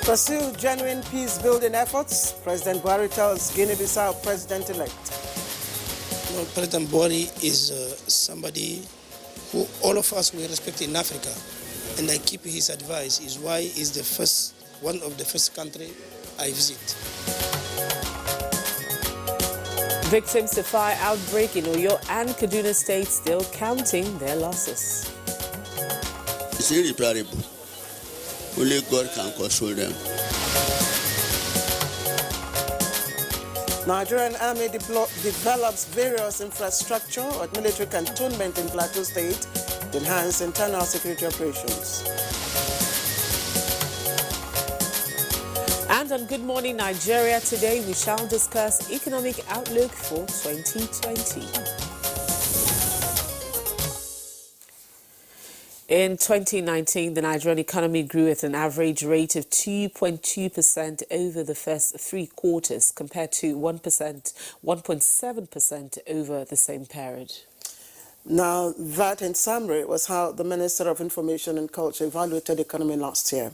Pursue genuine peace-building efforts, President Buhari tells Guinea-Bissau President-elect. Well, President Buhari is somebody who all of us we respect in Africa, and I keep his advice. Is why he's one of the first country I visit. Victims to fire outbreak in Oyo and Kaduna State still counting their losses. It's irreparable. Only God can console them. Nigerian Army develops various infrastructure at military cantonment in Plateau State to enhance internal security operations. And on Good Morning Nigeria today, we shall discuss economic outlook for 2020. In 2019, the Nigerian economy grew at an average rate of 2.2% over the first 3 quarters, compared to 1.7% over the same period. Now, that in summary was how the Minister of Information and Culture evaluated the economy last year.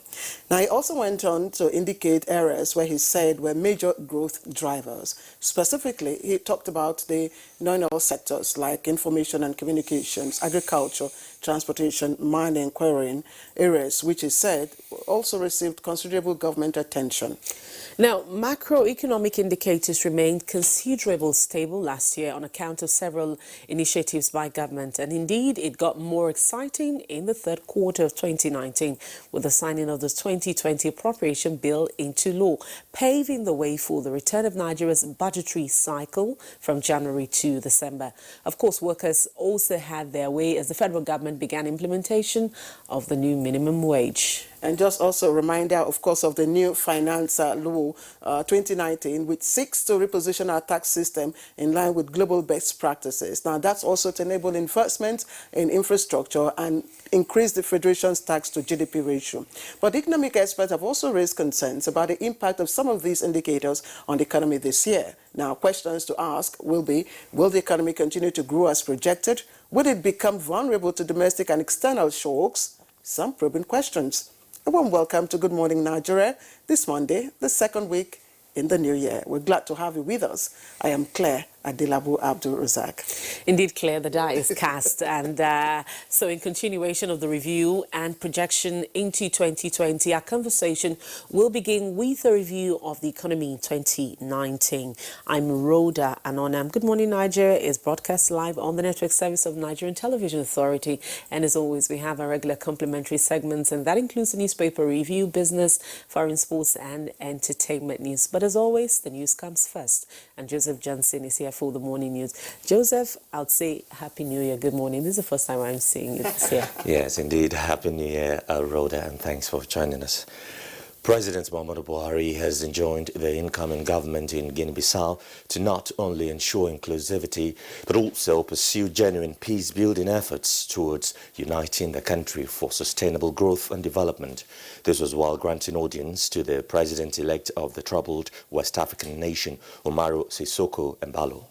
Now, he also went on to indicate areas where he said were major growth drivers. Specifically, he talked about the non-oil sectors like information and communications, agriculture, transportation, mining, quarrying, areas which he said also received considerable government attention. Now, macroeconomic indicators remained considerably stable last year on account of several initiatives by government, and indeed it got more exciting in the third quarter of 2019 with the signing of the 2020 appropriation bill into law, paving the way for the return of Nigeria's budgetary cycle from January to December. Of course, workers also had their way as the federal government began implementation of the new minimum wage. And just also a reminder, of course, of the new finance law 2019, which seeks to reposition our tax system in line with global best practices. Now, that's also to enable investment in infrastructure and increase the federation's tax to GDP ratio. But economic experts have also raised concerns about the impact of some of these indicators on the economy this year. Now, questions to ask will be, will the economy continue to grow as projected? Will it become vulnerable to domestic and external shocks? Some probing questions. A warm welcome to Good Morning Nigeria this Monday, the second week in the new year. We're glad to have you with us. I am Claire Adilabu Abdul Razak. Indeed, Claire, the die is cast. And so in continuation of the review and projection into 2020, our conversation will begin with a review of the economy in 2019. I'm Rhoda Anonam. Good Morning Nigeria is broadcast live on the network service of Nigerian Television Authority. And as always, we have our regular complimentary segments, and that includes the newspaper review, business, foreign sports, and entertainment news. But as always, the news comes first. And Joseph Johnson is here for the morning news. Joseph, I would say Happy New Year. Good morning. This is the first time I'm seeing you here. Yes, indeed. Happy New Year, Rhoda, and thanks for joining us. President Muhammadu Buhari has enjoined the incoming government in Guinea-Bissau to not only ensure inclusivity, but also pursue genuine peace-building efforts towards uniting the country for sustainable growth and development. This was while granting audience to the president-elect of the troubled West African nation, Umaru Sissoco Embalo.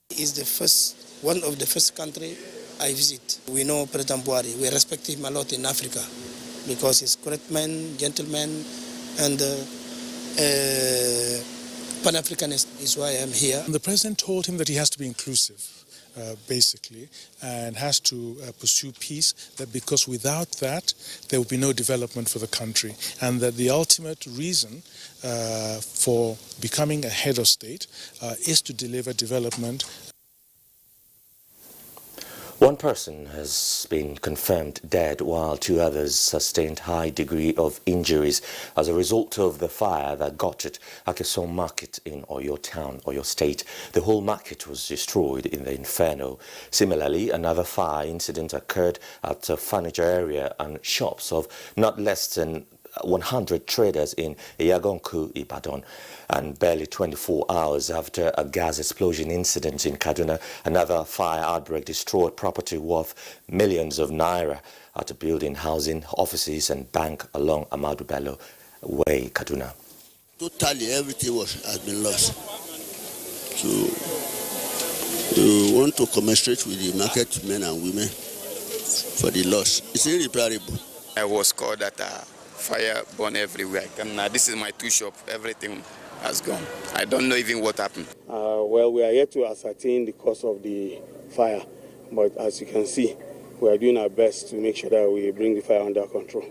Is one of the first country I visit. We know President Buhari. We respect him a lot in Africa, because he's a great man, gentleman, and Pan-Africanist is why I'm here. The president told him that he has to be inclusive, basically, and has to pursue peace, that because without that, there will be no development for the country, and that the ultimate reason for becoming a head of state is to deliver development. One person has been confirmed dead, while 2 others sustained high degree of injuries as a result of the fire that gutted Akeson Market in Oyo Town, Oyo State. The whole market was destroyed in the inferno. Similarly, another fire incident occurred at a furniture area and shops of not less than 100 traders in Iyagonku, Ibadan. And barely 24 hours after a gas explosion incident in Kaduna, another fire outbreak destroyed property worth millions of naira at a building housing offices and bank along Ahmadu Bello Way, Kaduna. Totally everything has been lost. So we want to commiserate with the market men and women for the loss. It's irreparable. I was called that fire burn everywhere. And this is my two shop. Everything has gone. I don't know even what happened. Well, we are yet to ascertain the cause of the fire, but as you can see, we are doing our best to make sure that we bring the fire under control.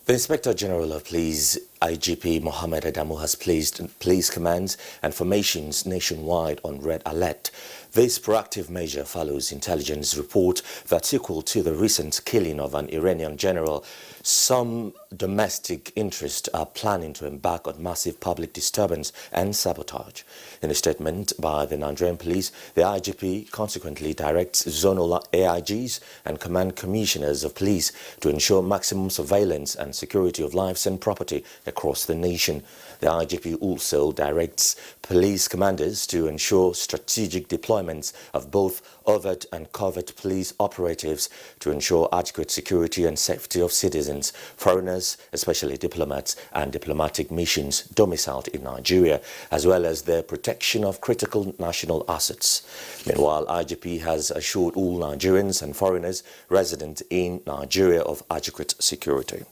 The Inspector General of Police, IGP Mohammed Adamu, has placed police commands and formations nationwide on red alert. This proactive measure follows intelligence report that's equal to the recent killing of an Iranian general. Some domestic interests are planning to embark on massive public disturbance and sabotage. In a statement by the Nigerian police, the IGP consequently directs zonal AIGs and command commissioners of police to ensure maximum surveillance and security of lives and property across the nation. The IGP also directs police commanders to ensure strategic deployments of both overt and covert police operatives to ensure adequate security and safety of citizens, foreigners, especially diplomats and diplomatic missions domiciled in Nigeria, as well as the protection of critical national assets. Meanwhile, IGP has assured all Nigerians and foreigners resident in Nigeria of adequate security.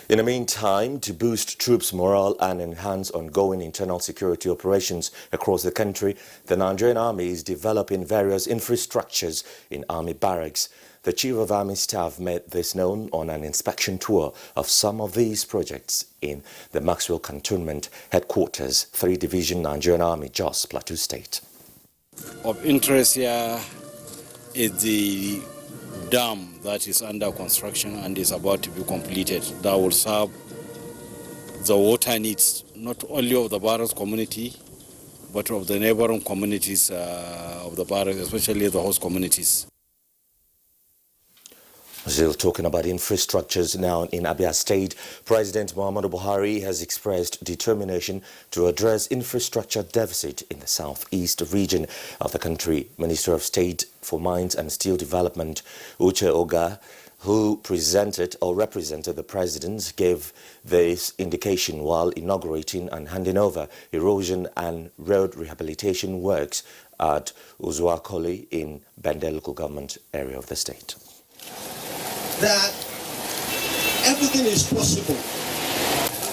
In the meantime, to boost troops' morale and enhance ongoing internal security operations across the country, the Nigerian Army is developing various infrastructures in army barracks. The Chief of Army Staff made this known on an inspection tour of some of these projects in the Maxwell Cantonment Headquarters, 3 Division Nigerian Army, Jos, Plateau State. Of interest here is the dam that is under construction and is about to be completed. That will serve the water needs not only of the barracks community but of the neighboring communities of the barracks, especially the host communities. Still talking about infrastructures now in Abia State, President Muhammadu Buhari has expressed determination to address infrastructure deficit in the southeast region of the country. Minister of State for Mines and Steel Development, Uche Oga, who presented or represented the president, gave this indication while inaugurating and handing over erosion and road rehabilitation works at Uzuakoli in Bende local government area of the state. That everything is possible.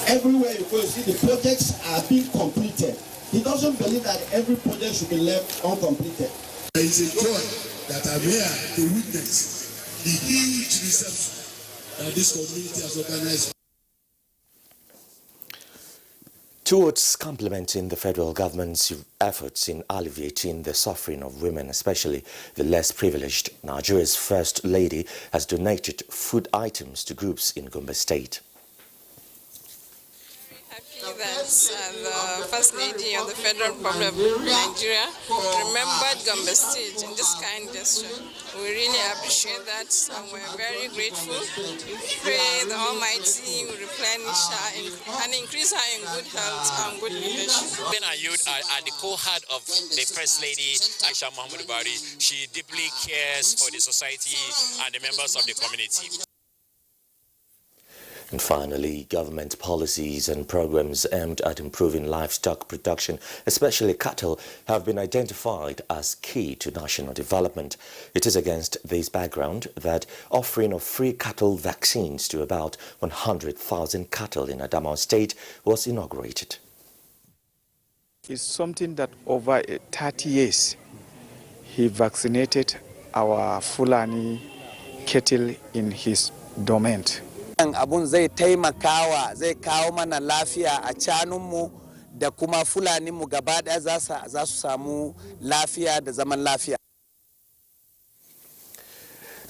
Everywhere you go, you see the projects are being completed. He doesn't believe that every project should be left uncompleted. It's a joy that I'm here to witness the huge reception that this community has organized. Towards complementing the federal government's efforts in alleviating the suffering of women, especially the less privileged, Nigeria's First Lady has donated food items to groups in Gombe State. That the First Lady of the Federal Republic of Nigeria remembered Gombe State in this kind gesture. We really appreciate that and we're very grateful. We pray the Almighty will replenish her and increase her in good health and good leadership. Men and youth are the core heart of the First Lady, Aisha Muhammadu Buhari. She deeply cares for the society and the members of the community. And finally, government policies and programs aimed at improving livestock production, especially cattle, have been identified as key to national development. It is against this background that offering of free cattle vaccines to about 100,000 cattle in Adamawa State was inaugurated. It's something that over 30 years he vaccinated our Fulani cattle in his domain. Abun zai taimakawa, zai kawo mana lafiya a canunmu da kuma Fulaninmu gaba ɗaya za su samu lafiya da zaman lafiya.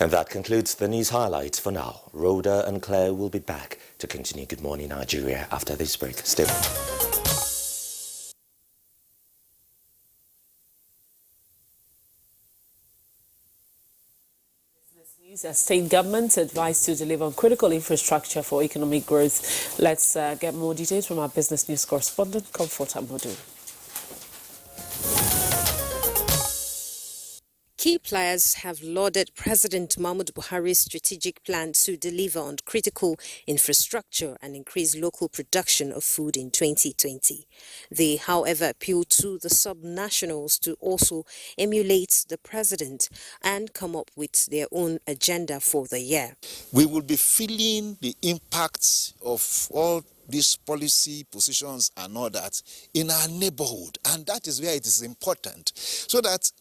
And that concludes the news highlights for now. Rhoda and Claire will be back to continue Good Morning Nigeria after this break. Stay with me. As state government advised to deliver on critical infrastructure for economic growth. Let's get more details from our business news correspondent, Comfort Amodu. Key Key players have lauded President Muhammadu Buhari's strategic plan to deliver on critical infrastructure and increase local production of food in 2020. They, however, appeal to the sub-nationals to also emulate the president and come up with their own agenda for the year. We will be feeling the impacts of all these policy positions and all that in our neighborhood, and that is where it is important, so that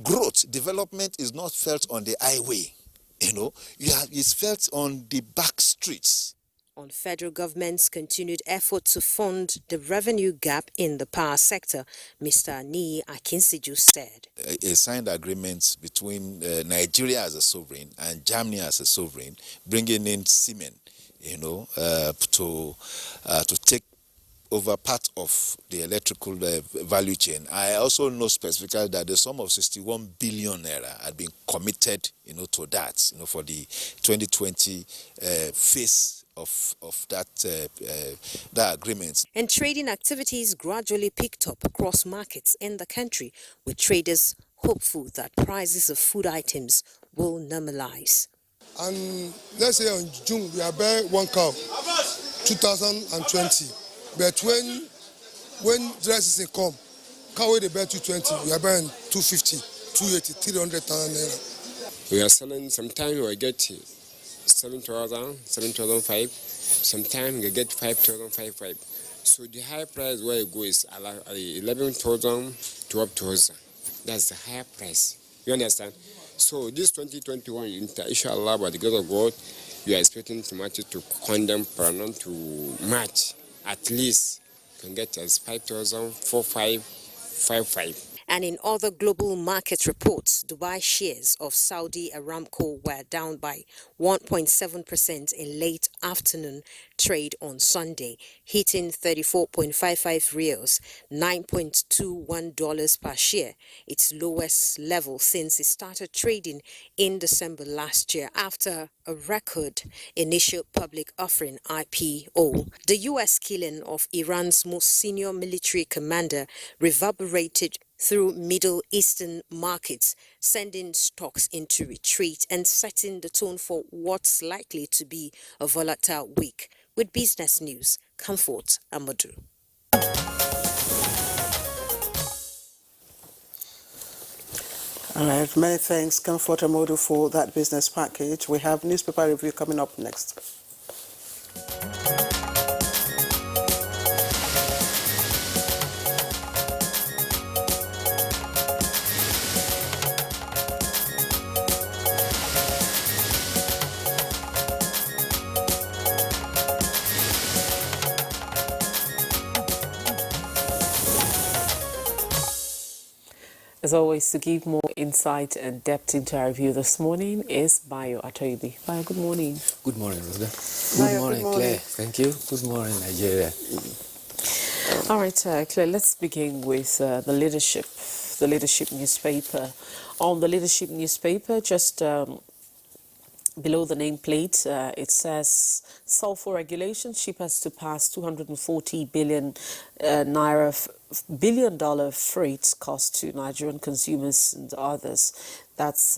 growth, development is not felt on the highway, it's felt on the back streets. On federal government's continued effort to fund the revenue gap in the power sector, Mr. Niyi Akinsiju said. A signed agreement between Nigeria as a sovereign and Germany as a sovereign, bringing in seamen, to take over part of the electrical value chain. I also know specifically that the sum of 61 billion naira had been committed, to that, for the 2020 phase of that agreement. And trading activities gradually picked up across markets in the country, with traders hopeful that prices of food items will normalize. And let's say in June we are buying 1 cow, 2020. But when dry season come, cow they buy 220, we are buying 250, 280, 300,000 naira. We are selling, sometimes we get 7,000, 7,500, sometimes we get 5,500. So the high price where it goes is 11,000, 12,000. That's the higher price. You understand? So this 2021, inshallah, by the grace of God, we are expecting tomato to condemn per annum to match. At least can get as 5,000, 4,555. And in other global market reports, Dubai shares of Saudi Aramco were down by 1.7% in late afternoon trade on Sunday, hitting 34.55 reals, $9.21 per share, its lowest level since it started trading in December last year after a record initial public offering IPO. The U.S. killing of Iran's most senior military commander reverberated through Middle Eastern markets, sending stocks into retreat and setting the tone for what's likely to be a volatile week. With business news, Comfort Amadou. All right, many thanks, Comfort Amadou, for that business package. We have newspaper review coming up next. As always, to give more insight and depth into our review this morning is Bayo Atoibi. Bayo, good morning. Good morning, Rosda. Bayo, Good morning, Claire. Thank you. Good morning, Nigeria. All right, Claire, let's begin with the leadership newspaper. On the leadership newspaper, just below the nameplate, it says sulfur regulation, ship has to pass 240 billion naira $1 billion freight cost to Nigerian consumers and others. That's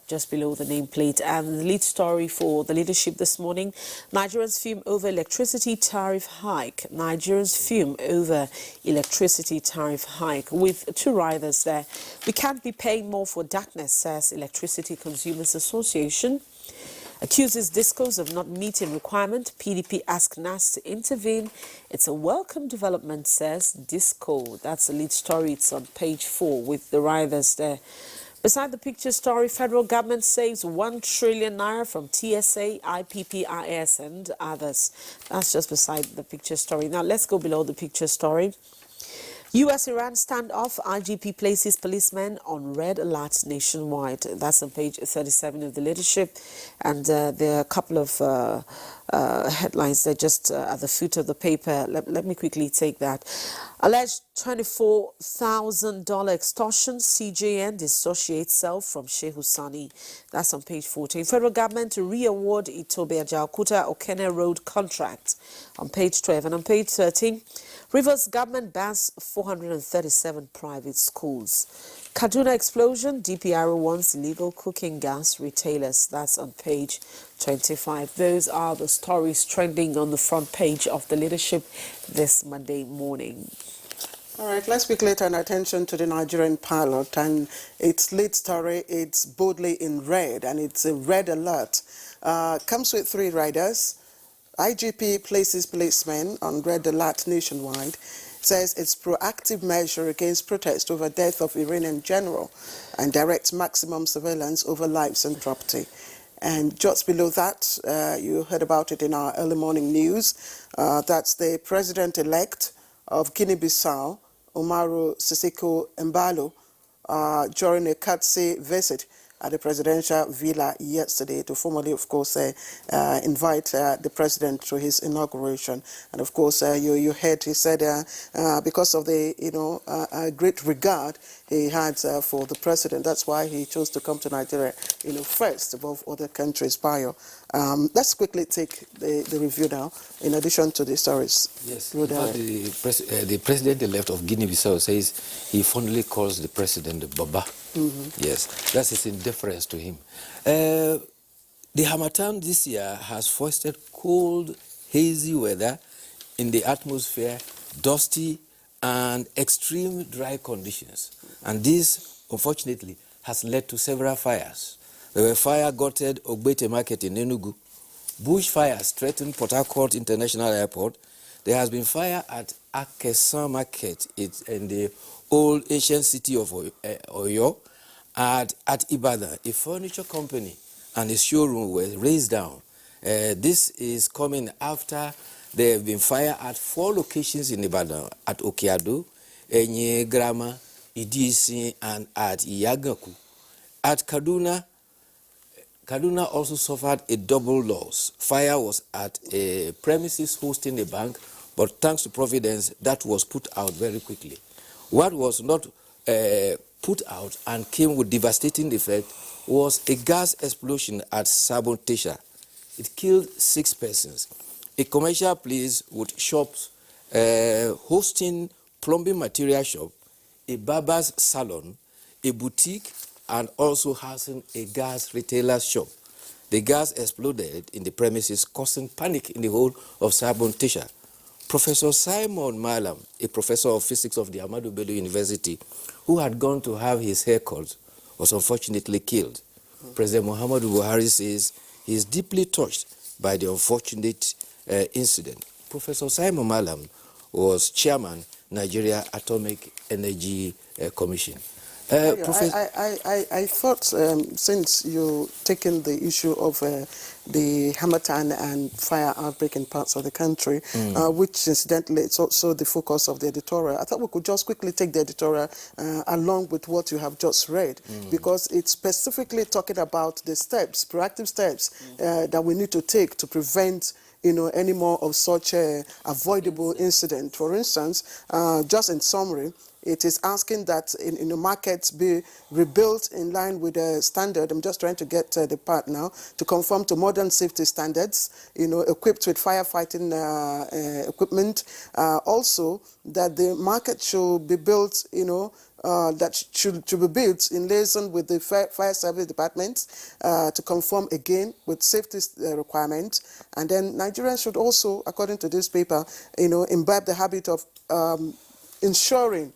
just below the nameplate. And the lead story for the leadership this morning: Nigerians fume over electricity tariff hike. Nigerians fume over electricity tariff hike. With two riders there, we can't be paying more for darkness, says Electricity Consumers Association. Accuses discos of not meeting requirement. PDP asks NAS to intervene. It's a welcome development, says disco. That's the lead story. It's on page 4 with the riders there. Beside the picture story, federal government saves 1 trillion naira from TSA, IPPIS and others. That's just beside the picture story. Now let's go below the picture story. U.S.-Iran standoff, IGP places policemen on red alert nationwide. That's on page 37 of the leadership. And there are a couple of headlines that just at the foot of the paper. Let me quickly take that. Alleged $24,000 extortion, CJN dissociates self from Sheikh Husani. That's on page 14. Federal government to re-award Itobe Ajaokuta Okene Road contract on page 12. And on page 13, Rivers government bans 437 private schools. Kaduna explosion, DPR wants illegal cooking gas retailers. That's on page 25. Those are the stories trending on the front page of the Leadership this Monday morning. All right, let's quickly turn attention to the Nigerian pilot and its lead story. It's boldly in red, and it's a red alert. Comes with 3 riders. IGP places policemen on red alert nationwide. Says it's proactive measure against protest over death of Iranian general and directs maximum surveillance over lives and property. And just below that, you heard about it in our early morning news. That's the president-elect of Guinea-Bissau, Umaru Sissoco Embalo, during a courtesy visit at the presidential villa yesterday to formally, of course, invite the president to his inauguration. And of course, you heard he said because of the great regard he had for the president, that's why he chose to come to Nigeria, first above other countries. Let's quickly take the review now. In addition to the stories, yes, in fact, the president-elect of Guinea-Bissau says he fondly calls the president Baba. Yes, that is in deference to him. The Harmattan this year has fostered cold, hazy weather in the atmosphere, dusty and extreme dry conditions. And this, unfortunately, has led to several fires. There were fire gutted Ogbete Market in Enugu. Bush fires threatened Port Harcourt International Airport. There has been fire at Akesan Market in the old ancient city of Oyo. At Ibadan, a furniture company and a showroom were razed down. This is coming after there have been fire at 4 locations in Ibadan, at Okeado, Enye Grama, Idisi, and at Iyagaku. At Kaduna also suffered a double loss. Fire was at a premises hosting a bank, but thanks to Providence, that was put out very quickly. What was not put out and came with devastating effect was a gas explosion at Sabon Tesha. It killed 6 persons. A commercial place with shops hosting plumbing material shop, a barber's salon, a boutique, and also housing a gas retailer shop. The gas exploded in the premises, causing panic in the whole of Sabon Tesha. Professor Simon Malam, a professor of physics of the Ahmadu Bello University, who had gone to have his hair cut, was unfortunately killed. President Muhammadu Buhari says he is deeply touched by the unfortunate incident. Professor Simon Malam was chairman, Nigeria Atomic Energy Commission. I thought since you've taken the issue of the Harmattan and fire outbreak in parts of the country, which incidentally it's also the focus of the editorial, I thought we could just quickly take the editorial along with what you have just read, because it's specifically talking about the steps, proactive steps that we need to take to prevent any more of such avoidable incident. For instance, just in summary, it is asking that in the markets be rebuilt in line with the standard. I'm just trying to get the part now, to conform to modern safety standards, equipped with firefighting equipment. Also, that the market should be built, that should be built in liaison with the fire service departments to conform again with safety requirements. And then Nigerians should also, according to this paper, imbibe the habit of ensuring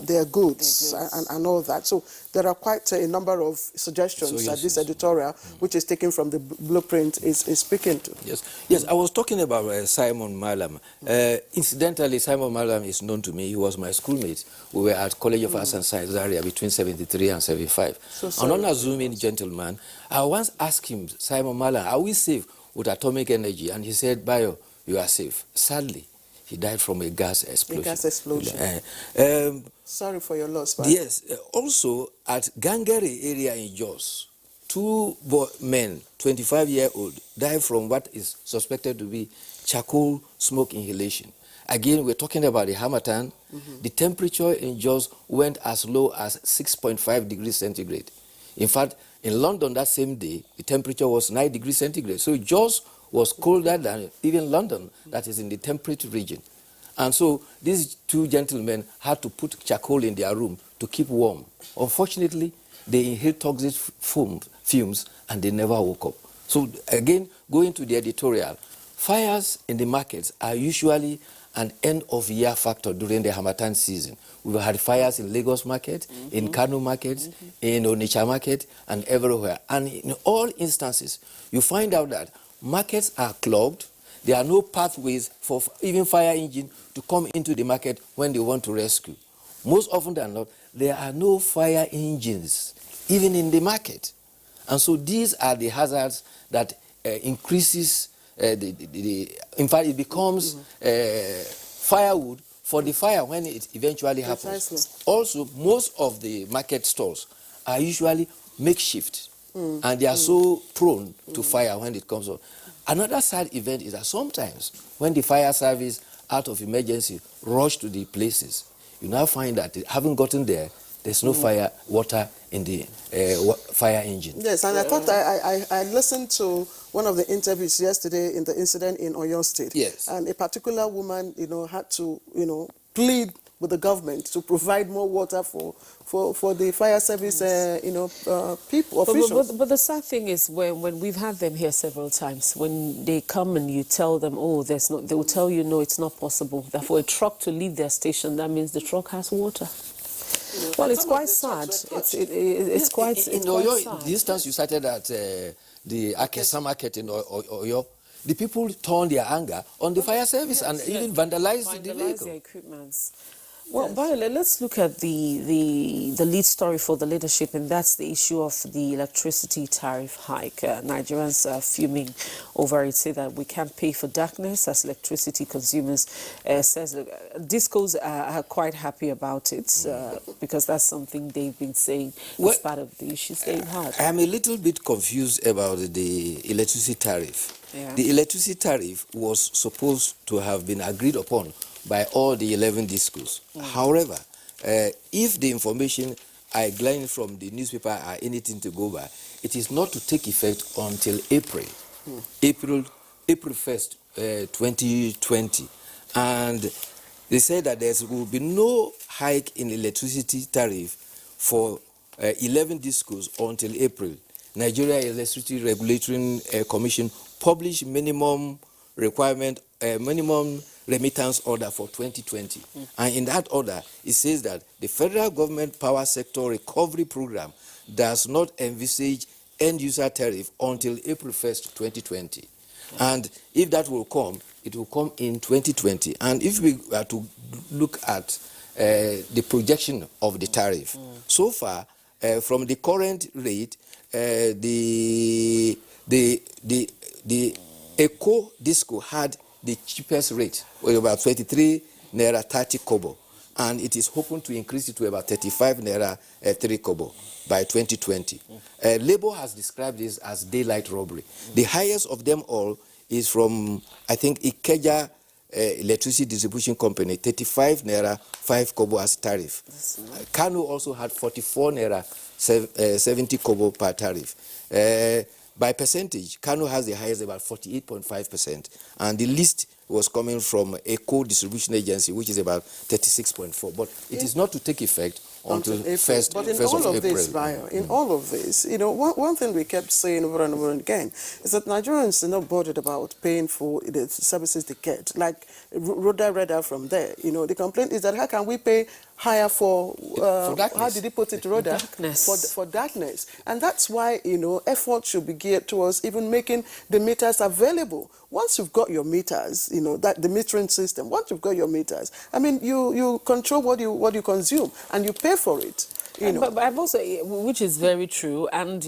their goods and all that. So there are quite a number of suggestions that this editorial, which is taken from the blueprint, is speaking to. Yes, I was talking about Simon Malam. Incidentally, Simon Malam is known to me. He was my schoolmate. We were at College of Arts and Science area between 73 and 75. An unassuming gentleman. I once asked him, Simon Malam, are we safe with atomic energy? And he said, Bayo, you are safe. Sadly, he died from a gas explosion. A gas explosion. Sorry for your loss. Yes. Also, at Gangare area in Jos, 2 men, 25-year-old, died from what is suspected to be charcoal smoke inhalation. Again, we're talking about the Harmattan. The temperature in Jos went as low as 6.5 degrees centigrade. In fact, in London that same day, the temperature was 9 degrees centigrade. So Jos was colder than even London, that is in the temperate region. And so these 2 gentlemen had to put charcoal in their room to keep warm. Unfortunately, they inhaled toxic fumes and they never woke up. So again, going to the editorial, fires in the markets are usually an end-of-year factor during the Harmattan season. We've had fires in Lagos market, in Kano market, in Onitsha market, and everywhere. And in all instances, you find out that markets are clogged. There are no pathways for even fire engine to come into the market when they want to rescue. Most often than not, there are no fire engines, even in the market. And so these are the hazards that increases, in fact, it becomes firewood for the fire when it eventually happens. Precisely. Also, most of the market stalls are usually makeshift, and they are so prone to fire when it comes up. Another sad event is that sometimes when the fire service, out of emergency, rush to the places, you now find that having gotten there, there's no fire water in the fire engine. Yes, and I thought I listened to one of the interviews yesterday in the incident in Oyo State. Yes. And a particular woman, had to, plead with the government to provide more water for the fire service, people, officials. But the sad thing is when we've had them here several times, when they come and you tell them, oh, there's no, they will tell you, no, it's not possible. That for a truck to leave their station, that means the truck has water. Well, it's quite sad. It's quite sad. The instance you cited at the Akesa market in Oyo, the people turned their anger on the fire service and even vandalized the vehicle. Their equipments. Well, Violet, let's look at the lead story for the leadership, and that's the issue of the electricity tariff hike. Nigerians are fuming over it, say that we can't pay for darkness as electricity consumers. Says discos are quite happy about it because that's something they've been saying as part of the issues they've had. I'm a little bit confused about the electricity tariff. Yeah. The electricity tariff was supposed to have been agreed upon by all the 11 discos. However, if the information I gleaned from the newspaper are anything to go by, it is not to take effect until April 1st, 2020. And they said that there will be no hike in electricity tariff for 11 discos until April. Nigeria Electricity Regulatory Commission published minimum requirement, minimum remittance order for 2020. And in that order, it says that the federal government power sector recovery program does not envisage end-user tariff until April 1st, 2020. And if that will come, it will come in 2020. And if we are to look at the projection of the tariff, so far, from the current rate, the Eco Disco had the cheapest rate, about 23 naira 30 kobo, and it is hoping to increase it to about 35 naira 3 kobo by 2020. Labour has described this as daylight robbery. The highest of them all is from, I think, Ikeja Electricity Distribution Company, 35 naira 5 kobo as tariff. Kano also had 44 naira 70 kobo per tariff. By percentage, Kano has the highest, about 48.5%, and the least was coming from Eco Distribution Agency, which is about 36.4%. But it is not to take effect until first But in of all of April. this, in all of this, one thing we kept saying over and over again is that Nigerians are not bothered about paying for the services they get. Like Rhoda from there, the complaint is that how can we pay higher for darkness. How did he put it, Rhoda? Darkness. For darkness. And that's why, effort should be geared towards even making the meters available. Once you've got your meters, that the metering system, once you've got your meters, I mean, you control what you consume and you pay for it. But I've also, which is very true, and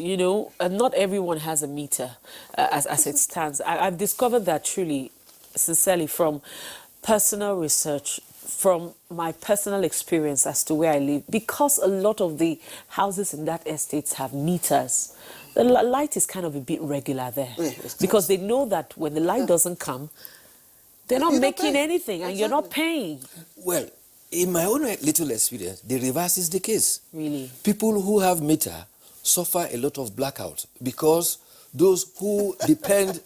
not everyone has a meter as it stands. I've discovered that truly, sincerely, from personal research, from my personal experience as to where I live, because a lot of the houses in that estate have meters. The light is kind of a bit regular there, because they know that when the light doesn't come, they're not making anything, and you're not paying. Well, in my own little experience, the reverse is the case. Really? People who have meter suffer a lot of blackout because those who depend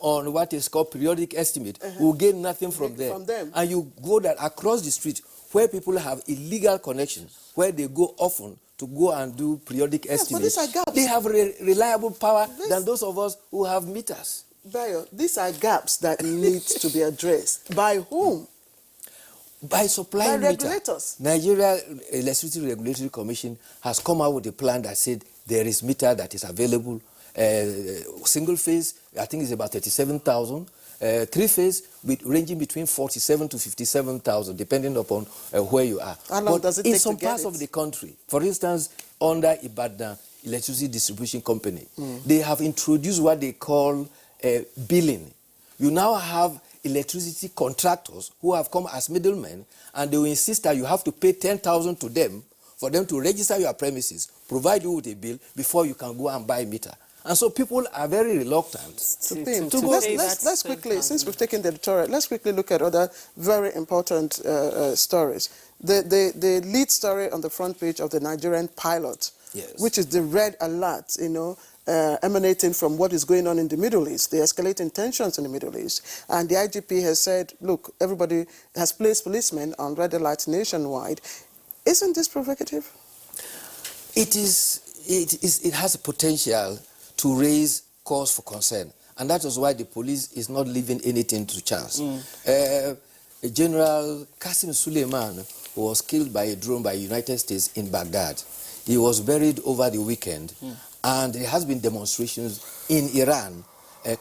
on what is called periodic estimate will gain nothing from them. And you go that across the street, where people have illegal connections, where they go often to go and do periodic estimates, but these are gaps. they have reliable power than those of us who have meters. Bayo, these are gaps that need to be addressed. By whom? By supplying by regulators. Nigeria Electricity Regulatory Commission has come out with a plan that said there is meter that is available. Single phase, I think it's about 37,000. Three phase, ranging between 47 to 57,000, depending upon where you are. How long does it take in some to get parts of the country, for instance, under Ibadan Electricity Distribution Company, they have introduced what they call billing. You now have electricity contractors who have come as middlemen, and they will insist that you have to pay 10,000 to them for them to register your premises, provide you with a bill before you can go and buy a meter. And so people are very reluctant to pay. Let's quickly, since we've taken the editorial, let's quickly look at other very important stories. The lead story on the front page of the Nigerian Pilot, which is the red alert, emanating from what is going on in the Middle East, the escalating tensions in the Middle East. And the IGP has said, look, everybody has placed policemen on red alert nationwide. Isn't this provocative? It has a potential to raise cause for concern. And that is why the police is not leaving anything to chance. General Qasim Suleiman was killed by a drone by the United States in Baghdad. He was buried over the weekend. And there has been demonstrations in Iran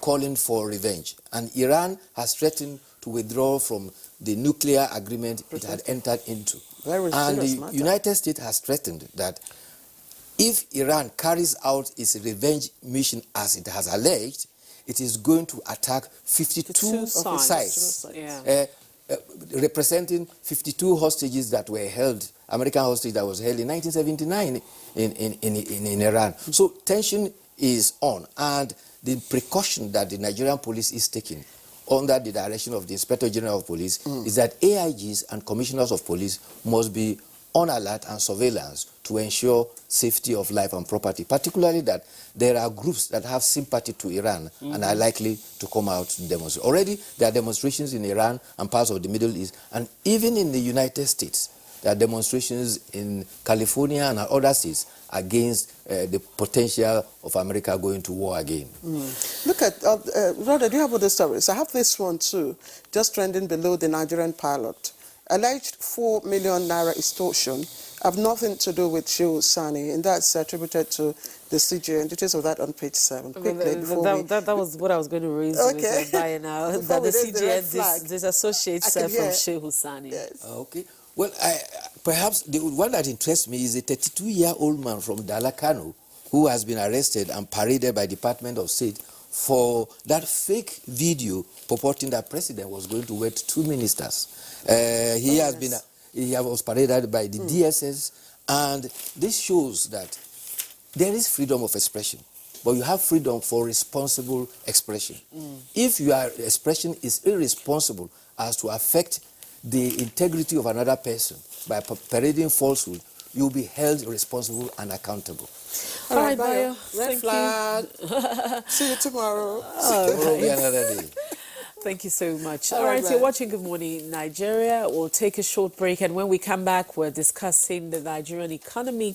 calling for revenge. And Iran has threatened to withdraw from the nuclear agreement it had entered into. And the United States has threatened that if Iran carries out its revenge mission as it has alleged, it is going to attack 52 sites, representing 52 hostages that were held, American hostage that was held in 1979 in Iran. So tension is on, and the precaution that the Nigerian police is taking under the direction of the Inspector General of Police is that AIGs and Commissioners of Police must be on alert and surveillance to ensure safety of life and property, particularly that there are groups that have sympathy to Iran and are likely to come out to demonstrate. Already there are demonstrations in Iran and parts of the Middle East, and even in the United States, there are demonstrations in California and other states against the potential of America going to war again. Look at, Rhoda, do you have other stories? I have this one too, just trending below the Nigerian Pilot. Alleged 4 million naira extortion have nothing to do with Shehu Sani, and that's attributed to the CGN. Details of that on page 7. Quickly, that was what I was going to raise with by now. That the CGN disassociates from Shehu Sani. Yes. Okay. Well, perhaps the one that interests me is a 32-year-old man from Dalakano who has been arrested and paraded by Department of State for that fake video purporting that president was going to wed 2 ministers. He was paraded by the DSS, and this shows that there is freedom of expression, but you have freedom for responsible expression. If your expression is irresponsible as to affect the integrity of another person by parading falsehood, you'll be held responsible and accountable. All right, Bayo. Red flag. See you tomorrow. Tomorrow will be another day. Thank you so much. All right, you're watching Good Morning Nigeria. We'll take a short break, and when we come back, we're discussing the Nigerian economy,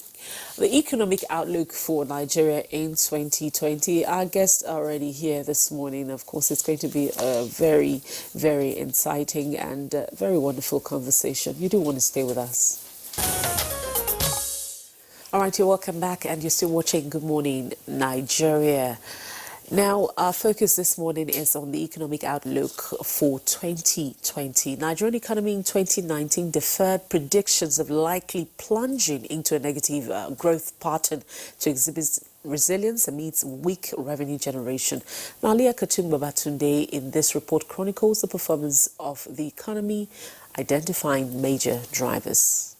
the economic outlook for Nigeria in 2020. Our guests are already here this morning. Of course, it's going to be a very, very inciting and very wonderful conversation. You do want to stay with us. All right, you're welcome back, and you're still watching Good Morning Nigeria. Now, our focus this morning is on the economic outlook for 2020. Nigerian economy in 2019 deferred predictions of likely plunging into a negative growth pattern to exhibit resilience amidst weak revenue generation. Nalia Katumba Batunde in this report chronicles the performance of the economy, identifying major drivers.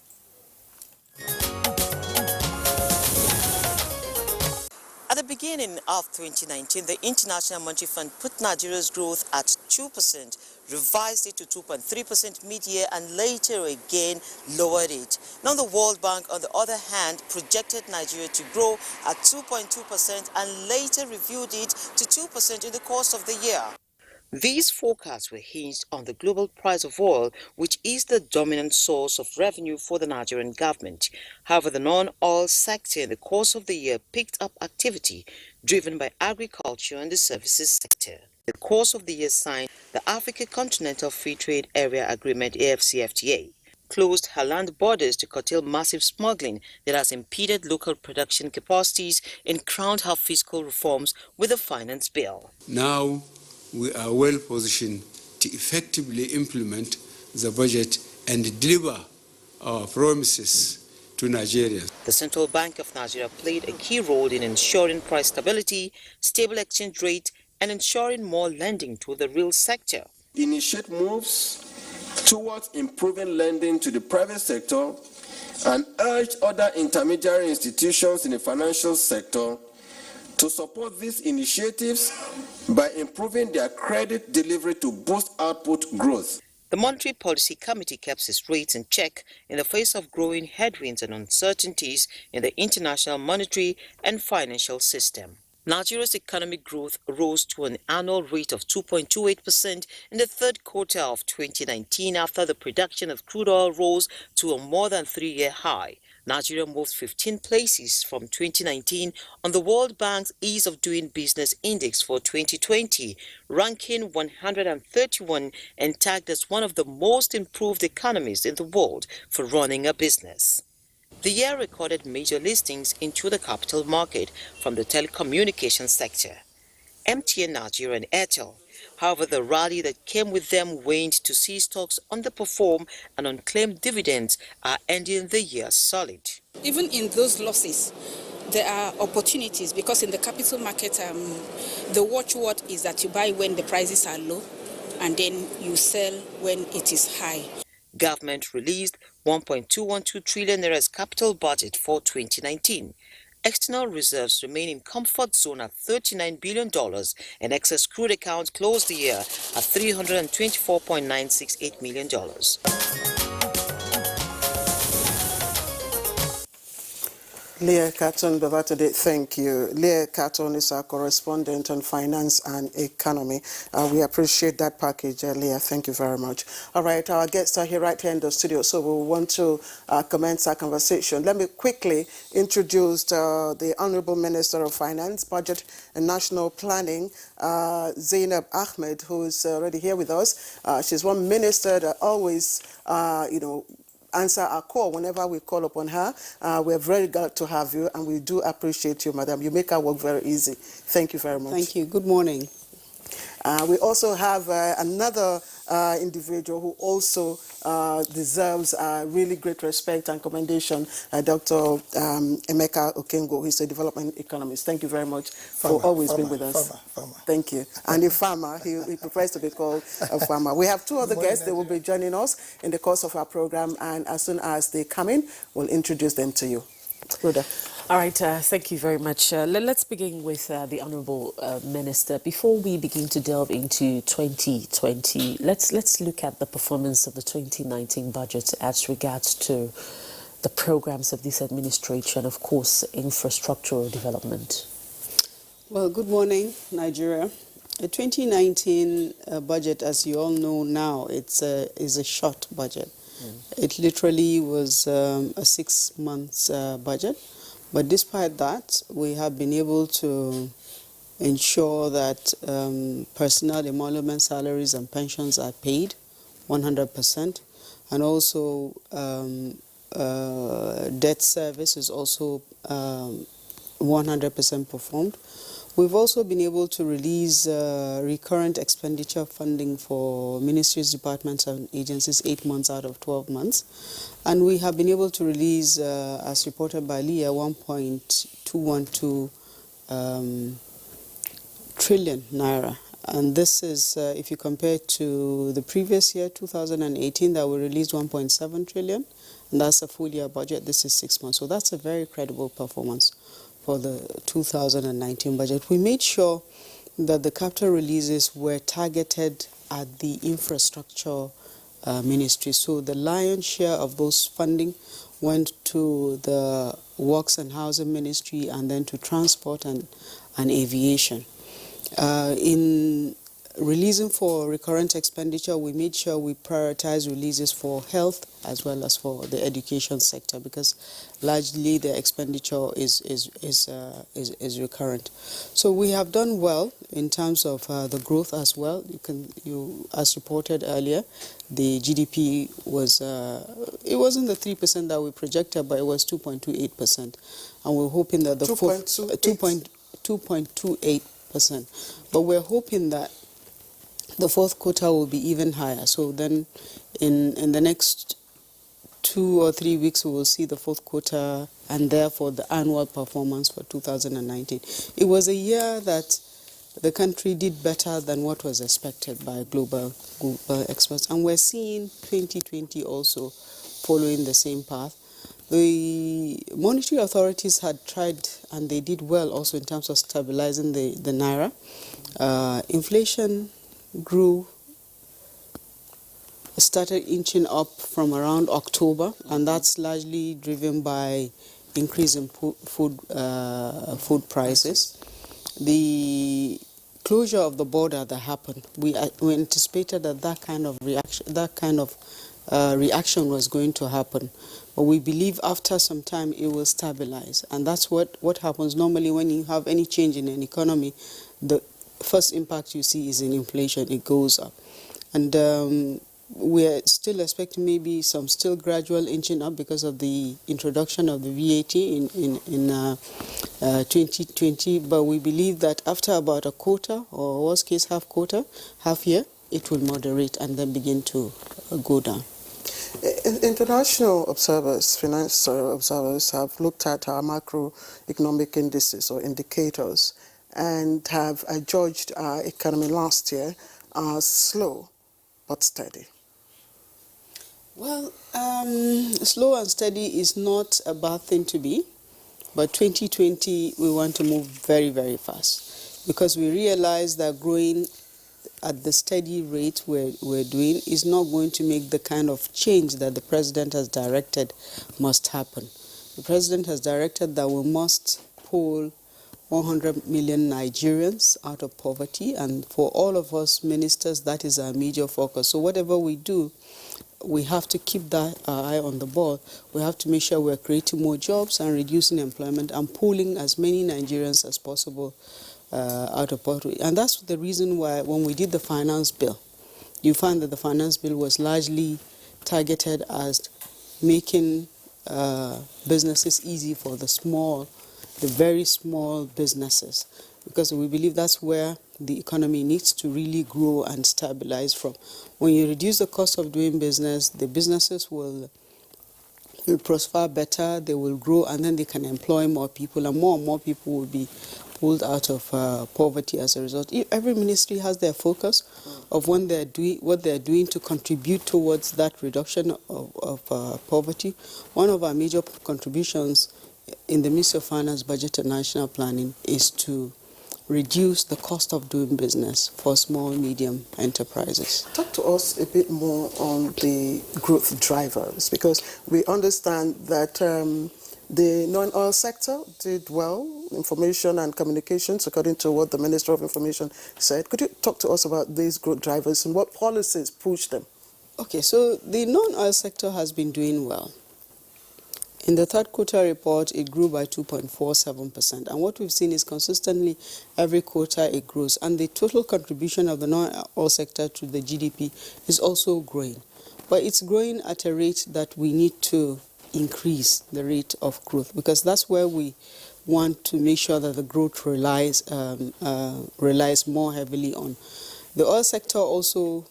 At the beginning of 2019, the International Monetary Fund put Nigeria's growth at 2%, revised it to 2.3% mid-year, and later again lowered it. Now the World Bank, on the other hand, projected Nigeria to grow at 2.2% and later reviewed it to 2% in the course of the year. These forecasts were hinged on the global price of oil, which is the dominant source of revenue for the Nigerian government. However, the non-oil sector in the course of the year picked up activity driven by agriculture and the services sector. In the course of the year signed the Africa Continental Free Trade Area Agreement AfCFTA, closed her land borders to curtail massive smuggling that has impeded local production capacities and crowned her fiscal reforms with a finance bill. Now we are well positioned to effectively implement the budget and deliver our promises to Nigerians. The Central Bank of Nigeria played a key role in ensuring price stability, stable exchange rate, and ensuring more lending to the real sector. Initiate moves towards improving lending to the private sector and urge other intermediary institutions in the financial sector to support these initiatives by improving their credit delivery to boost output growth. The Monetary Policy Committee kept its rates in check in the face of growing headwinds and uncertainties in the international monetary and financial system. Nigeria's economic growth rose to an annual rate of 2.28% in the third quarter of 2019 after the production of crude oil rose to a more than 3-year high. Nigeria moved 15 places from 2019 on the World Bank's Ease of Doing Business Index for 2020, ranking 131 and tagged as one of the most improved economies in the world for running a business. The year recorded major listings into the capital market from the telecommunications sector, MTN Nigeria and Airtel. However, the rally that came with them waned to see stocks underperform and unclaimed dividends are ending the year solid. Even in those losses, there are opportunities because in the capital market, the watchword is that you buy when the prices are low and then you sell when it is high. Government released 1.212 trillion naira's capital budget for 2019. External reserves remain in comfort zone at $39 billion, and excess crude accounts closed the year at $324.968 million. Leah Carton Bavatode, thank you. Leah Carton is our correspondent on finance and economy. We appreciate that package, Leah. Thank you very much. All right, our guests are here right here in the studio, so we want to commence our conversation. Let me quickly introduce the Honorable Minister of Finance, Budget and National Planning, Zainab Ahmed, who is already here with us. She's one minister that always, answer our call whenever we call upon her. We're very glad to have you, and we do appreciate you, madam. You make our work very easy. Thank you very much. Thank you. Good morning. We also have another individual who also deserves really great respect and commendation, Dr. Emeka Okengo, who is a development economist. Thank you very much for always being with us. Farmer. Thank you. And a farmer, he prefers to be called a farmer. We have two other guests. They will be joining us in the course of our program, and as soon as they come in, we'll introduce them to you. Rhoda. All right, thank you very much. Let's begin with the Honourable Minister. Before we begin to delve into 2020, let's look at the performance of the 2019 budget as regards to the programs of this administration, of course, infrastructural development. Well, good morning, Nigeria. The 2019 budget, as you all know now, is a short budget. It literally was a 6 months budget. But despite that, we have been able to ensure that personnel emolument salaries and pensions are paid 100%. And also debt service is also 100% performed. We've also been able to release recurrent expenditure funding for ministries, departments, and agencies 8 months out of 12 months. And we have been able to release, as reported by Leah, 1.212 trillion naira. And this is, if you compare it to the previous year, 2018, that we released 1.7 trillion. And that's a full year budget. This is 6 months. So that's a very credible performance for the 2019 budget. We made sure that the capital releases were targeted at the infrastructure ministry. So the lion's share of those funding went to the Works and Housing Ministry and then to Transport and Aviation. In releasing for recurrent expenditure, we made sure we prioritize releases for health as well as for the education sector, because largely the expenditure is recurrent. So we have done well in terms of the growth as well. As reported earlier, the GDP was it wasn't the 3% that we projected, but it was 2.28%, and we're hoping that the 2.28%. But we're hoping that the fourth quarter will be even higher. So then in the next 2 or 3 weeks, we will see the fourth quarter and therefore the annual performance for 2019. It was a year that the country did better than what was expected by global experts. And we're seeing 2020 also following the same path. The monetary authorities had tried, and they did well also in terms of stabilizing the naira. Inflation started inching up from around October, and that's largely driven by increase in food prices. The closure of the border that happened, we anticipated that kind of reaction was going to happen, but we believe after some time it will stabilize, and that's what happens normally when you have any change in an economy. The first impact you see is in inflation. It goes up, and we're still expecting maybe some still gradual inching up because of the introduction of the VAT in 2020, but we believe that after about a quarter, or worst case half year, it will moderate and then begin to go down. International observers, financial observers, have looked at our macroeconomic indices or indicators and have adjudged our economy last year as slow but steady. Well, slow and steady is not a bad thing to be, but 2020 we want to move very, very fast, because we realize that growing at the steady rate we're doing is not going to make the kind of change that the president has directed must happen. The president has directed that we must pull 100 million Nigerians out of poverty, and for all of us ministers, that is our major focus. So whatever we do, we have to keep that eye on the ball. We have to make sure we're creating more jobs and reducing employment and pulling as many Nigerians as possible out of poverty. And that's the reason why when we did the finance bill, you find that the finance bill was largely targeted as making businesses easy for the very small businesses, because we believe that's where the economy needs to really grow and stabilize from. When you reduce the cost of doing business, the businesses will prosper better, they will grow, and then they can employ more people, and more people will be pulled out of poverty as a result. Every ministry has their focus of what they're doing to contribute towards that reduction of poverty. One of our major contributions in the Ministry of Finance, Budget and National Planning is to reduce the cost of doing business for small, medium enterprises. Talk to us a bit more on the growth drivers, because we understand that the non-oil sector did well, information and communications, according to what the Minister of Information said. Could you talk to us about these growth drivers and what policies push them? Okay, so the non-oil sector has been doing well. In the third quarter report, it grew by 2.47%. And what we've seen is consistently every quarter it grows. And the total contribution of the non-oil sector to the GDP is also growing. But it's growing at a rate that we need to increase the rate of growth, because that's where we want to make sure that the growth relies more heavily on. The oil sector also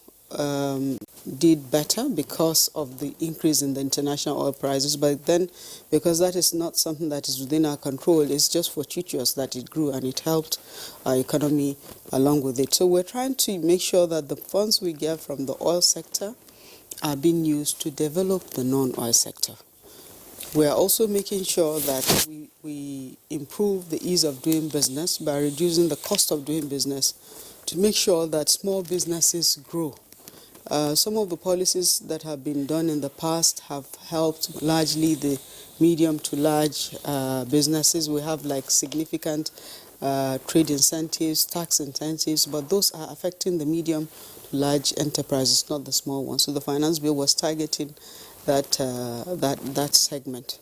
did better because of the increase in the international oil prices, but then because that is not something that is within our control, it's just fortuitous that it grew and it helped our economy along with it. So we're trying to make sure that the funds we get from the oil sector are being used to develop the non-oil sector. We are also making sure that we improve the ease of doing business by reducing the cost of doing business to make sure that small businesses grow Some of the policies that have been done in the past have helped largely the medium to large businesses. We have like significant trade incentives, tax incentives, but those are affecting the medium to large enterprises, not the small ones. So the Finance Bill was targeting that segment.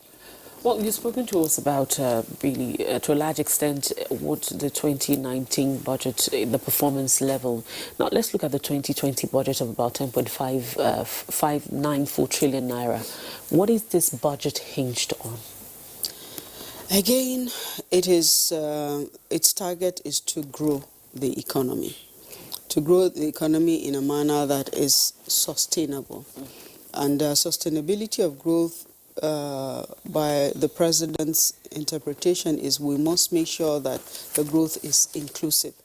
Well, you've spoken to us about really, to a large extent, what the 2019 budget, the performance level. Now, let's look at the 2020 budget of about 10.594 trillion naira. What is this budget hinged on? Again, it is its target is to grow the economy, in a manner that is sustainable. And sustainability of growth, by the President's interpretation, is we must make sure that the growth is inclusive,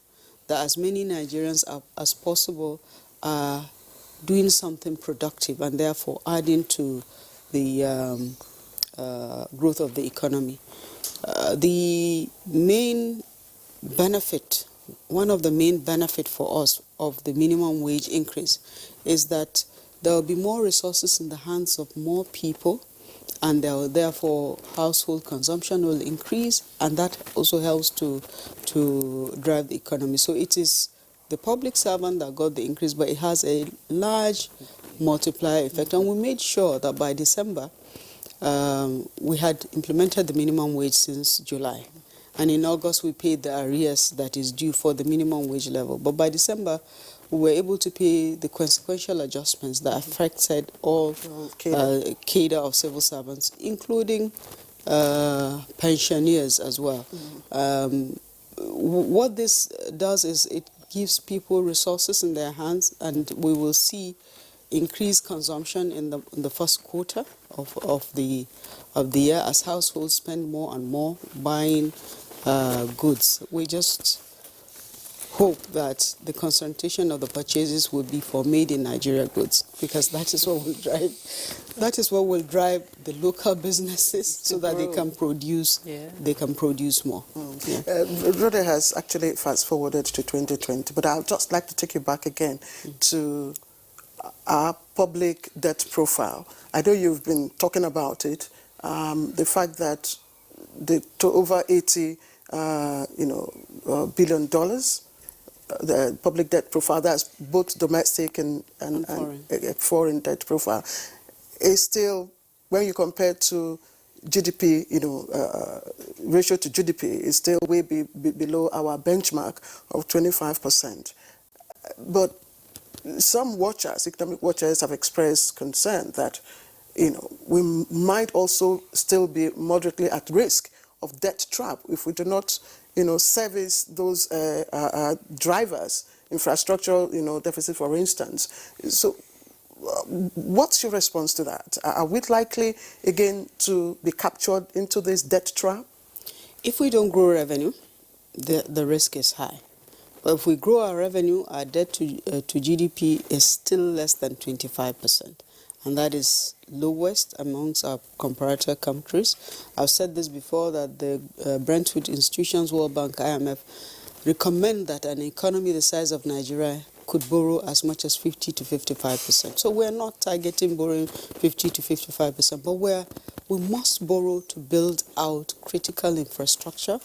that as many Nigerians as possible are doing something productive and therefore adding to the growth of the economy. The main benefit, one of the main benefits for us of the minimum wage increase is that there will be more resources in the hands of more people, and therefore household consumption will increase, and that also helps to drive the economy. So it is the public servant that got the increase, but it has a large multiplier effect. And we made sure that by December, we had implemented the minimum wage since July. And in August, we paid the arrears that is due for the minimum wage level. But by December, we were able to pay the consequential adjustments that affected all cadre of civil servants, including pensioners as well. What this does is it gives people resources in their hands, and we will see increased consumption in the first quarter of the year as households spend more and more buying goods. We just hope that the concentration of the purchases will be for made in Nigeria goods, because that is what will drive the local businesses so that they can produce more. Rhoda has actually fast forwarded to 2020, but I'd just like to take you back again to our public debt profile. I know you've been talking about it, the fact that to over $80 billion, the public debt profile, that's both domestic and foreign debt profile, is still, when you compare to GDP, ratio to GDP, is still way below our benchmark of 25%. But some watchers, economic watchers, have expressed concern that, we might also still be moderately at risk of debt trap if we do not, service those drivers, infrastructural, deficit, for instance. So, what's your response to that? Are we likely again to be captured into this debt trap? If we don't grow revenue, the risk is high. But if we grow our revenue, our debt to GDP is still less than 25%. And that is lowest amongst our comparator countries. I've said this before, that the Brentwood institutions, World Bank, IMF, recommend that an economy the size of Nigeria could borrow as much as 50 to 55%. So we're not targeting borrowing 50 to 55%, but we must borrow to build out critical infrastructure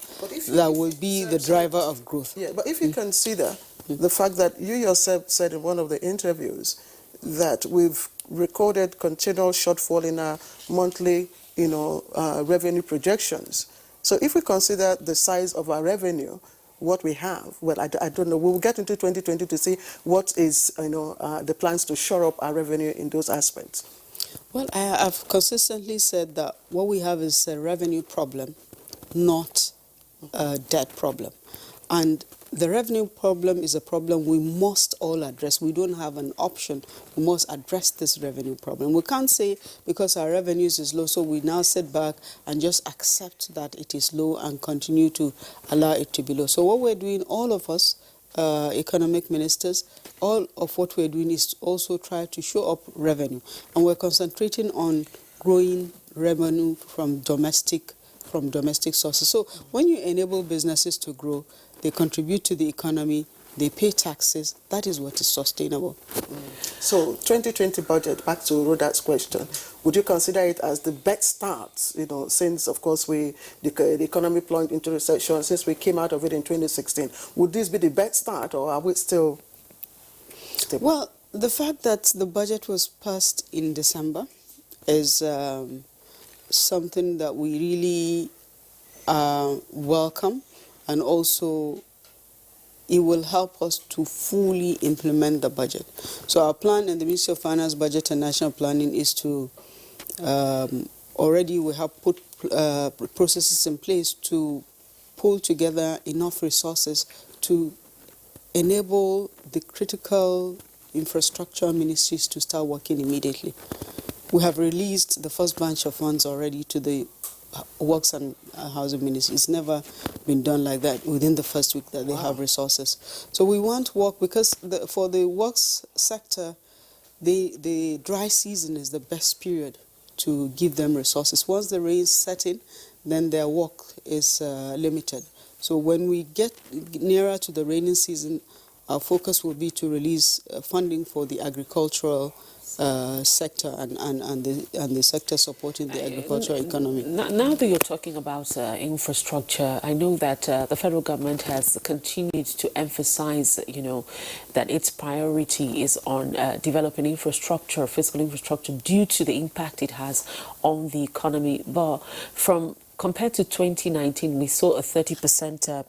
that will be the driver of growth. Yeah, but if you consider the fact that you yourself said in one of the interviews that we've recorded continual shortfall in our monthly, revenue projections. So if we consider the size of our revenue, what we have, well, I don't know. We will get into 2020 to see what is, the plans to shore up our revenue in those aspects. Well, I've consistently said that what we have is a revenue problem, not a debt problem. And the revenue problem is a problem we must all address. We don't have an option. We must address this revenue problem. We can't say because our revenues is low, so we now sit back and just accept that it is low and continue to allow it to be low. So what we're doing, all of us, economic ministers, all of what we're doing is also try to show up revenue. And we're concentrating on growing revenue from domestic sources. So when you enable businesses to grow, they contribute to the economy, they pay taxes, that is what is sustainable. So 2020 budget, back to Rodat's question, would you consider it as the best start, since, of course, the economy plunged into recession, since we came out of it in 2016? Would this be the best start, or are we still stable? Well, the fact that the budget was passed in December is something that we really welcome, and also it will help us to fully implement the budget. So our plan in the Ministry of Finance, Budget and National Planning is to, already we have put processes in place to pull together enough resources to enable the critical infrastructure ministries to start working immediately. We have released the first bunch of funds already to the Works and Housing Ministry. It's never been done like that within the first week that they have resources. So we want work, because for the works sector, the dry season is the best period to give them resources. Once the rains set in, then their work is limited. So when we get nearer to the rainy season, our focus will be to release funding for the agricultural sector and the sector supporting the agricultural economy. Now that you're talking about infrastructure, I know that the federal government has continued to emphasize, that its priority is on developing infrastructure, physical infrastructure, due to the impact it has on the economy. But compared to 2019, we saw a 30%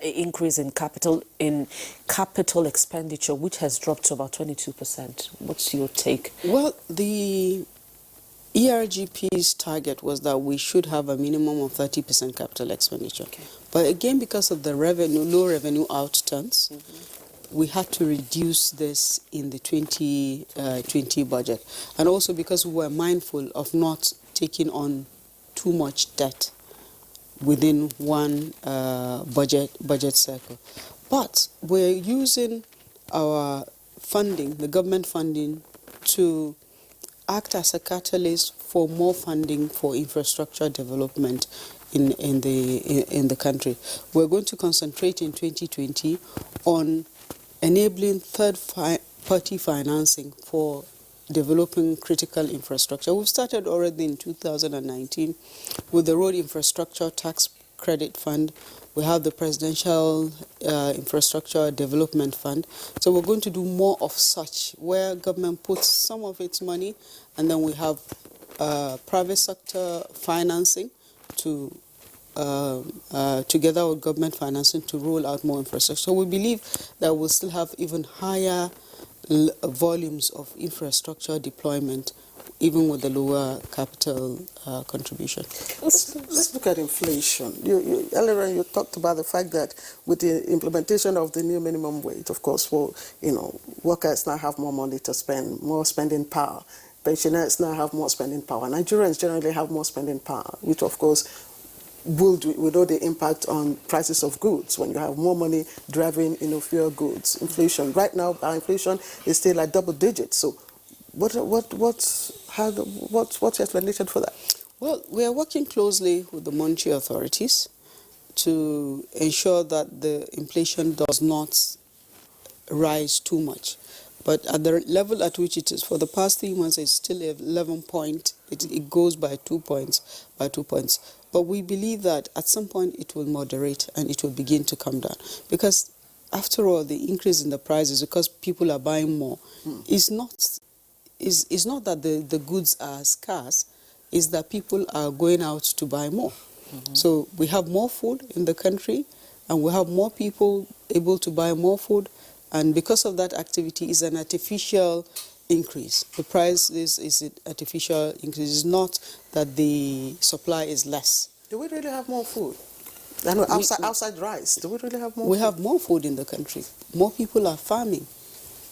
increase in capital expenditure, which has dropped to about 22%. What's your take? Well, the ERGP's target was that we should have a minimum of 30% capital expenditure. Okay. But again, because of the low revenue outturns, we had to reduce this in the 2020 budget. And also because we were mindful of not taking on too much debt within one budget cycle. But we're using our funding, the government funding, to act as a catalyst for more funding for infrastructure development in the country. We're going to concentrate in 2020 on enabling third-party financing for developing critical infrastructure. We've started already in 2019 with the Road Infrastructure Tax Credit Fund. We have the Presidential Infrastructure Development Fund. So we're going to do more of such, where government puts some of its money, and then we have private sector financing to together with government financing to roll out more infrastructure. So we believe that we'll still have even higher volumes of infrastructure deployment, even with the lower capital contribution. Let's look at inflation. Earlier on, you talked about the fact that with the implementation of the new minimum wage, of course, workers now have more money to spend, more spending power. Pensioners now have more spending power. Nigerians generally have more spending power, which, of course, we know the impact on prices of goods when you have more money driving fewer goods. Inflation right now, our inflation is still at double digits. So, what's your explanation for that? Well, we are working closely with the monetary authorities to ensure that the inflation does not rise too much. But at the level at which it is, for the past 3 months, it's still 11 point. It goes by 2 points, But we believe that at some point it will moderate and it will begin to come down. Because after all, the increase in the prices, because people are buying more, is not that the goods are scarce, is that people are going out to buy more. So we have more food in the country, and we have more people able to buy more food. And because of that activity, is an artificial increase. The price is an artificial increase. It's not that the supply is less. Do we really have more food? I know outside rice, do we really have more food? We have more food in the country. More people are farming.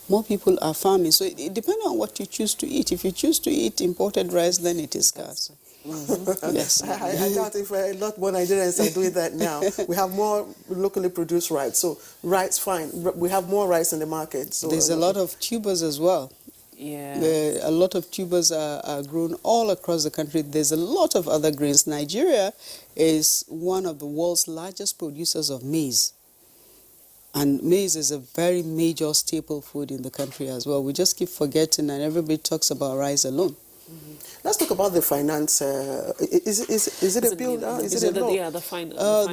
So it depends on what you choose to eat. If you choose to eat imported rice, then it is scarce. Yes. I doubt if a lot more Nigerians are doing that now. We have more locally produced rice. So rice, fine. We have more rice in the market. So there's a lot of tubers as well. Yeah. A lot of tubers are grown all across the country. There's a lot of other grains. Nigeria is one of the world's largest producers of maize. And maize is a very major staple food in the country as well. We just keep forgetting, and everybody talks about rice alone. Let's talk about the finance. Is it a bill now? Is it a law? Yeah, the finance bill.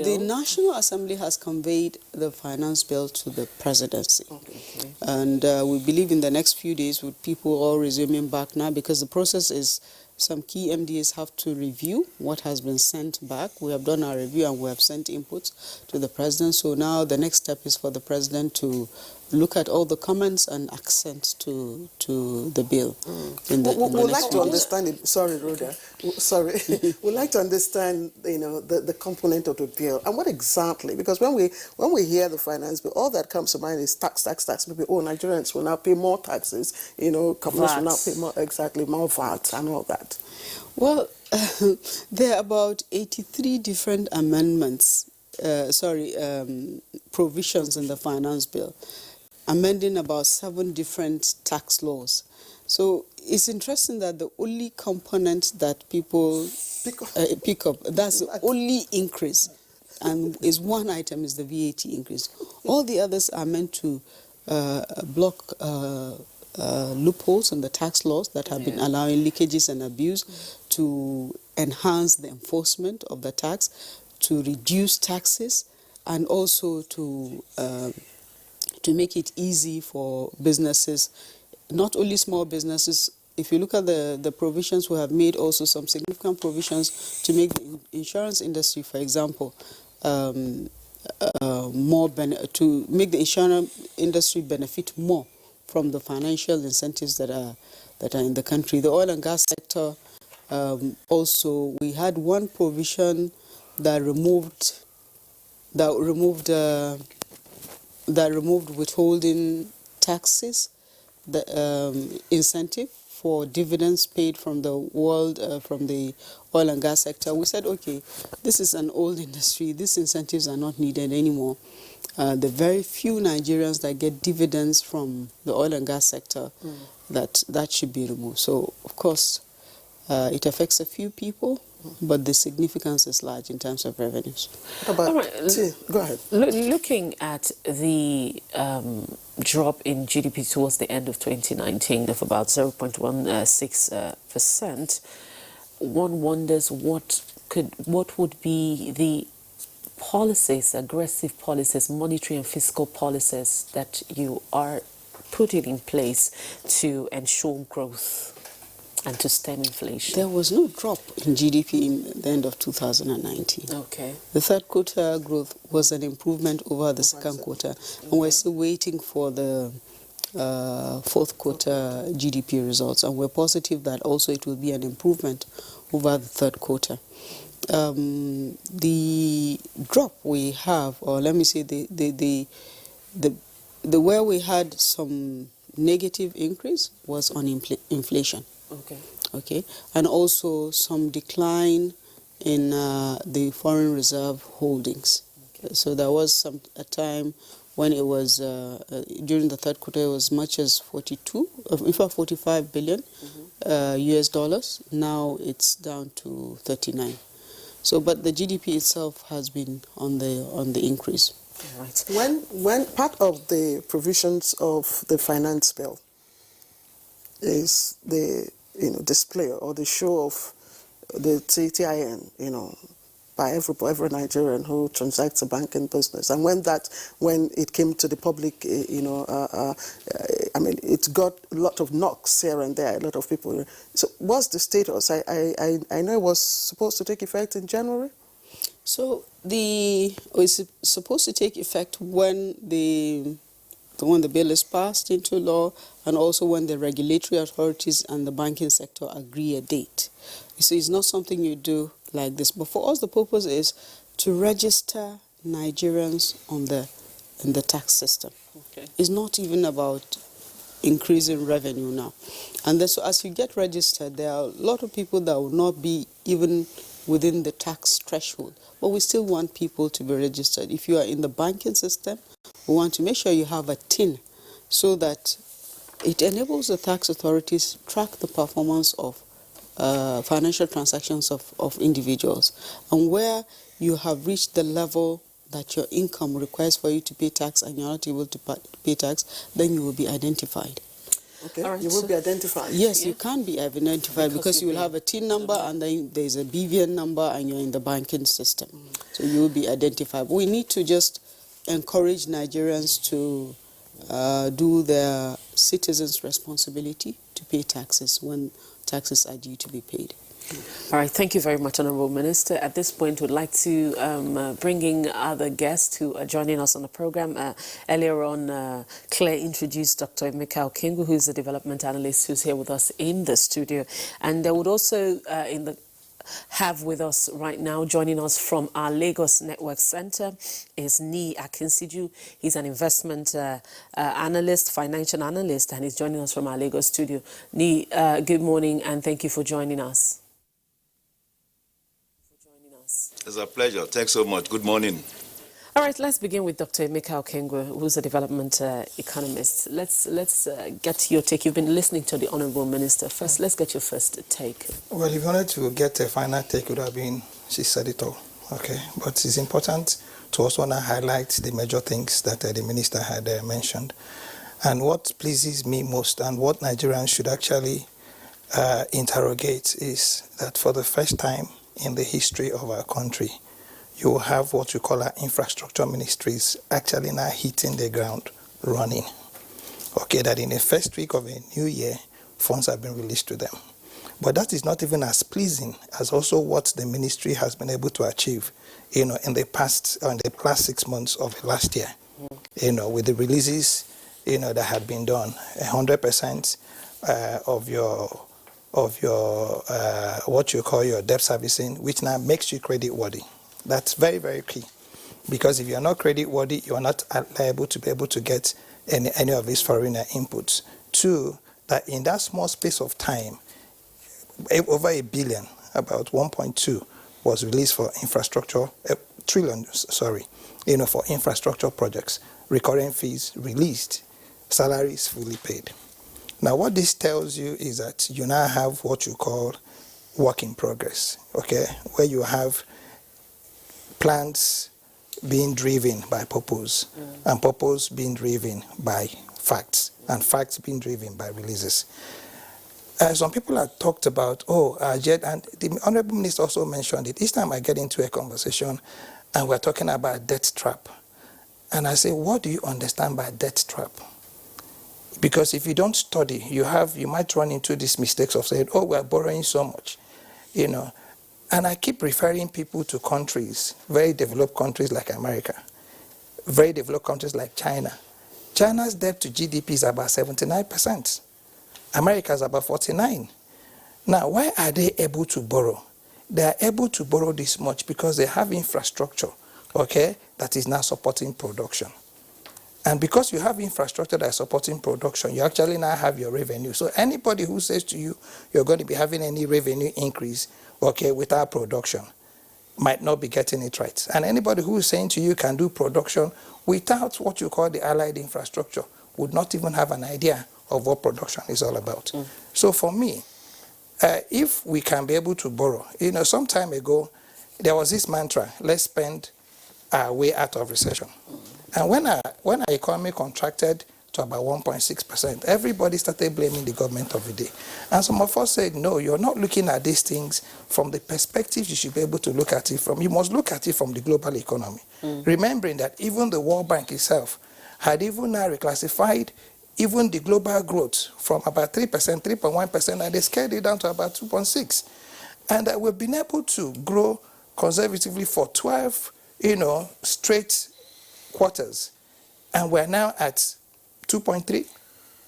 The National Assembly has conveyed the finance bill to the presidency. Okay. And we believe in the next few days with people all resuming back now, because the process is some key MDAs have to review what has been sent back. We have done our review and we have sent inputs to the president. So now the next step is for the president to look at all the comments and accent to the bill. We'd like to understand it. Sorry, Rhoda. Sorry. We'd like to understand, the component of the bill and what exactly, because when we hear the finance bill, all that comes to mind is tax. Maybe Nigerians will now pay more taxes. Companies will now pay more VAT and all that. Well, there are about 83 different amendments. Provisions in the finance bill, amending about 7 different tax laws. So it's interesting that the only component that people pick up, that's the only increase, and is one item, is the VAT increase. All the others are meant to block loopholes in the tax laws that have been allowing leakages and abuse, to enhance the enforcement of the tax, to reduce taxes, and also to make it easy for businesses, not only small businesses. If you look at the provisions, we have made also some significant provisions to make the insurance industry, for example, to make the insurance industry benefit more from the financial incentives that are in the country. The oil and gas sector, also, we had one provision that removed withholding taxes, the incentive for dividends paid from the oil and gas sector. We said, okay, this is an old industry. These incentives are not needed anymore. The very few Nigerians that get dividends from the oil and gas sector, that should be removed. So, of course, it affects a few people, but the significance is large in terms of revenues. All right. Go ahead. Looking at the drop in GDP towards the end of 2019 of about 0.16%, one wonders what would be the policies, aggressive policies, monetary and fiscal policies that you are putting in place to ensure growth and to stem inflation? There was no drop in GDP in the end of 2019. Okay. The third quarter growth was an improvement over the second quarter, and we're still waiting for the fourth quarter GDP results, and we're positive that also it will be an improvement over the third quarter. The drop we have, or let me say the where we had some negative increase was on inflation. Okay, and also some decline in the foreign reserve holdings. Okay. So there was a time when it was during the third quarter, it was as much as 45 billion US dollars. Now it's down to 39. So, but the GDP itself has been on the increase. Right. When part of the provisions of the finance bill is the display or the show of the TIN, by every Nigerian who transacts a banking business, and when it came to the public, it got a lot of knocks here and there. A lot of people. So, what's the status? I know it was supposed to take effect in January. So it's supposed to take effect when the bill is passed into law, and also when the regulatory authorities and the banking sector agree a date. So it's not something you do like this. But for us, the purpose is to register Nigerians in the tax system. Okay. It's not even about increasing revenue now. And then, so as you get registered, there are a lot of people that will not be even within the tax threshold. But we still want people to be registered. If you are in the banking system, we want to make sure you have a TIN so that it enables the tax authorities to track the performance of financial transactions of individuals. And where you have reached the level that your income requires for you to pay tax and you're not able to pay tax, then you will be identified. Okay, you will be identified. Yes, you can be identified because you will have a TIN number and then there's a BVN number and you're in the banking system. So you will be identified. We need to just encourage Nigerians to do their citizens' responsibility to pay taxes when taxes are due to be paid. All right, thank you very much, Honourable Minister. At this point, we'd like to bring in other guests who are joining us on the program. Earlier on, Claire introduced Dr. Emeka Okengu, who's a development analyst who's here with us in the studio. And they would also have with us right now, joining us from our Lagos Network Center, is Ni Akinsiju. He's an investment analyst, financial analyst, and he's joining us from our Lagos studio. Ni, good morning, and thank you for joining us. It's a pleasure. Thanks so much. Good morning. All right, let's begin with Dr. Emeka Okengu, who's a development economist. Let's get your take. You've been listening to the Honourable Minister. First, let's get your first take. Well, if you wanted to get a final take, it would have been, she said it all. Okay, but it's important to also now highlight the major things that the Minister had mentioned. And what pleases me most and what Nigerians should actually interrogate is that for the first time in the history of our country, you will have what we call our infrastructure ministries actually now hitting the ground running. Okay, that in the first week of a new year, funds have been released to them. But that is not even as pleasing as also what the ministry has been able to achieve, in the past 6 months of last year. With the releases, that had been done, 100% of your what you call your debt servicing, which now makes you credit worthy. That's very, very key. Because if you're not credit worthy, you are not liable to be able to get any of these foreign inputs. Two, that in that small space of time, over $1 billion, about 1.2, was released for infrastructure, trillion, for infrastructure projects. Recurring fees released, salaries fully paid. Now, what this tells you is that you now have what you call work in progress, okay, where you have plans being driven by purpose, and purpose being driven by facts, and facts being driven by releases. Some people have talked about, and the Honourable Minister also mentioned it. Each time I get into a conversation and we're talking about debt trap, and I say, what do you understand by debt trap? Because if you don't study, you might run into these mistakes of saying, we're borrowing so much, And I keep referring people to countries, very developed countries like America, very developed countries like China. China's debt to GDP is about 79%. America's about 49%. Now, why are they able to borrow? They are able to borrow this much because they have infrastructure, okay, that is now supporting production. And because you have infrastructure that is supporting production, you actually now have your revenue. So anybody who says to you, you're going to be having any revenue increase, okay, without production, might not be getting it right. And anybody who is saying to you can do production without what you call the allied infrastructure would not even have an idea of what production is all about. So for me, if we can be able to borrow, some time ago, there was this mantra, let's spend our way out of recession. And when our economy contracted to about 1.6%, everybody started blaming the government of the day. And some of us said, no, you're not looking at these things from the perspective you should be able to look at it from. You must look at it from the global economy. Remembering that even the World Bank itself had even now reclassified even the global growth from about 3%, 3.1%, and they scaled it down to about 2.6%. And we've been able to grow conservatively for 12, straight quarters, and we're now at 2.3,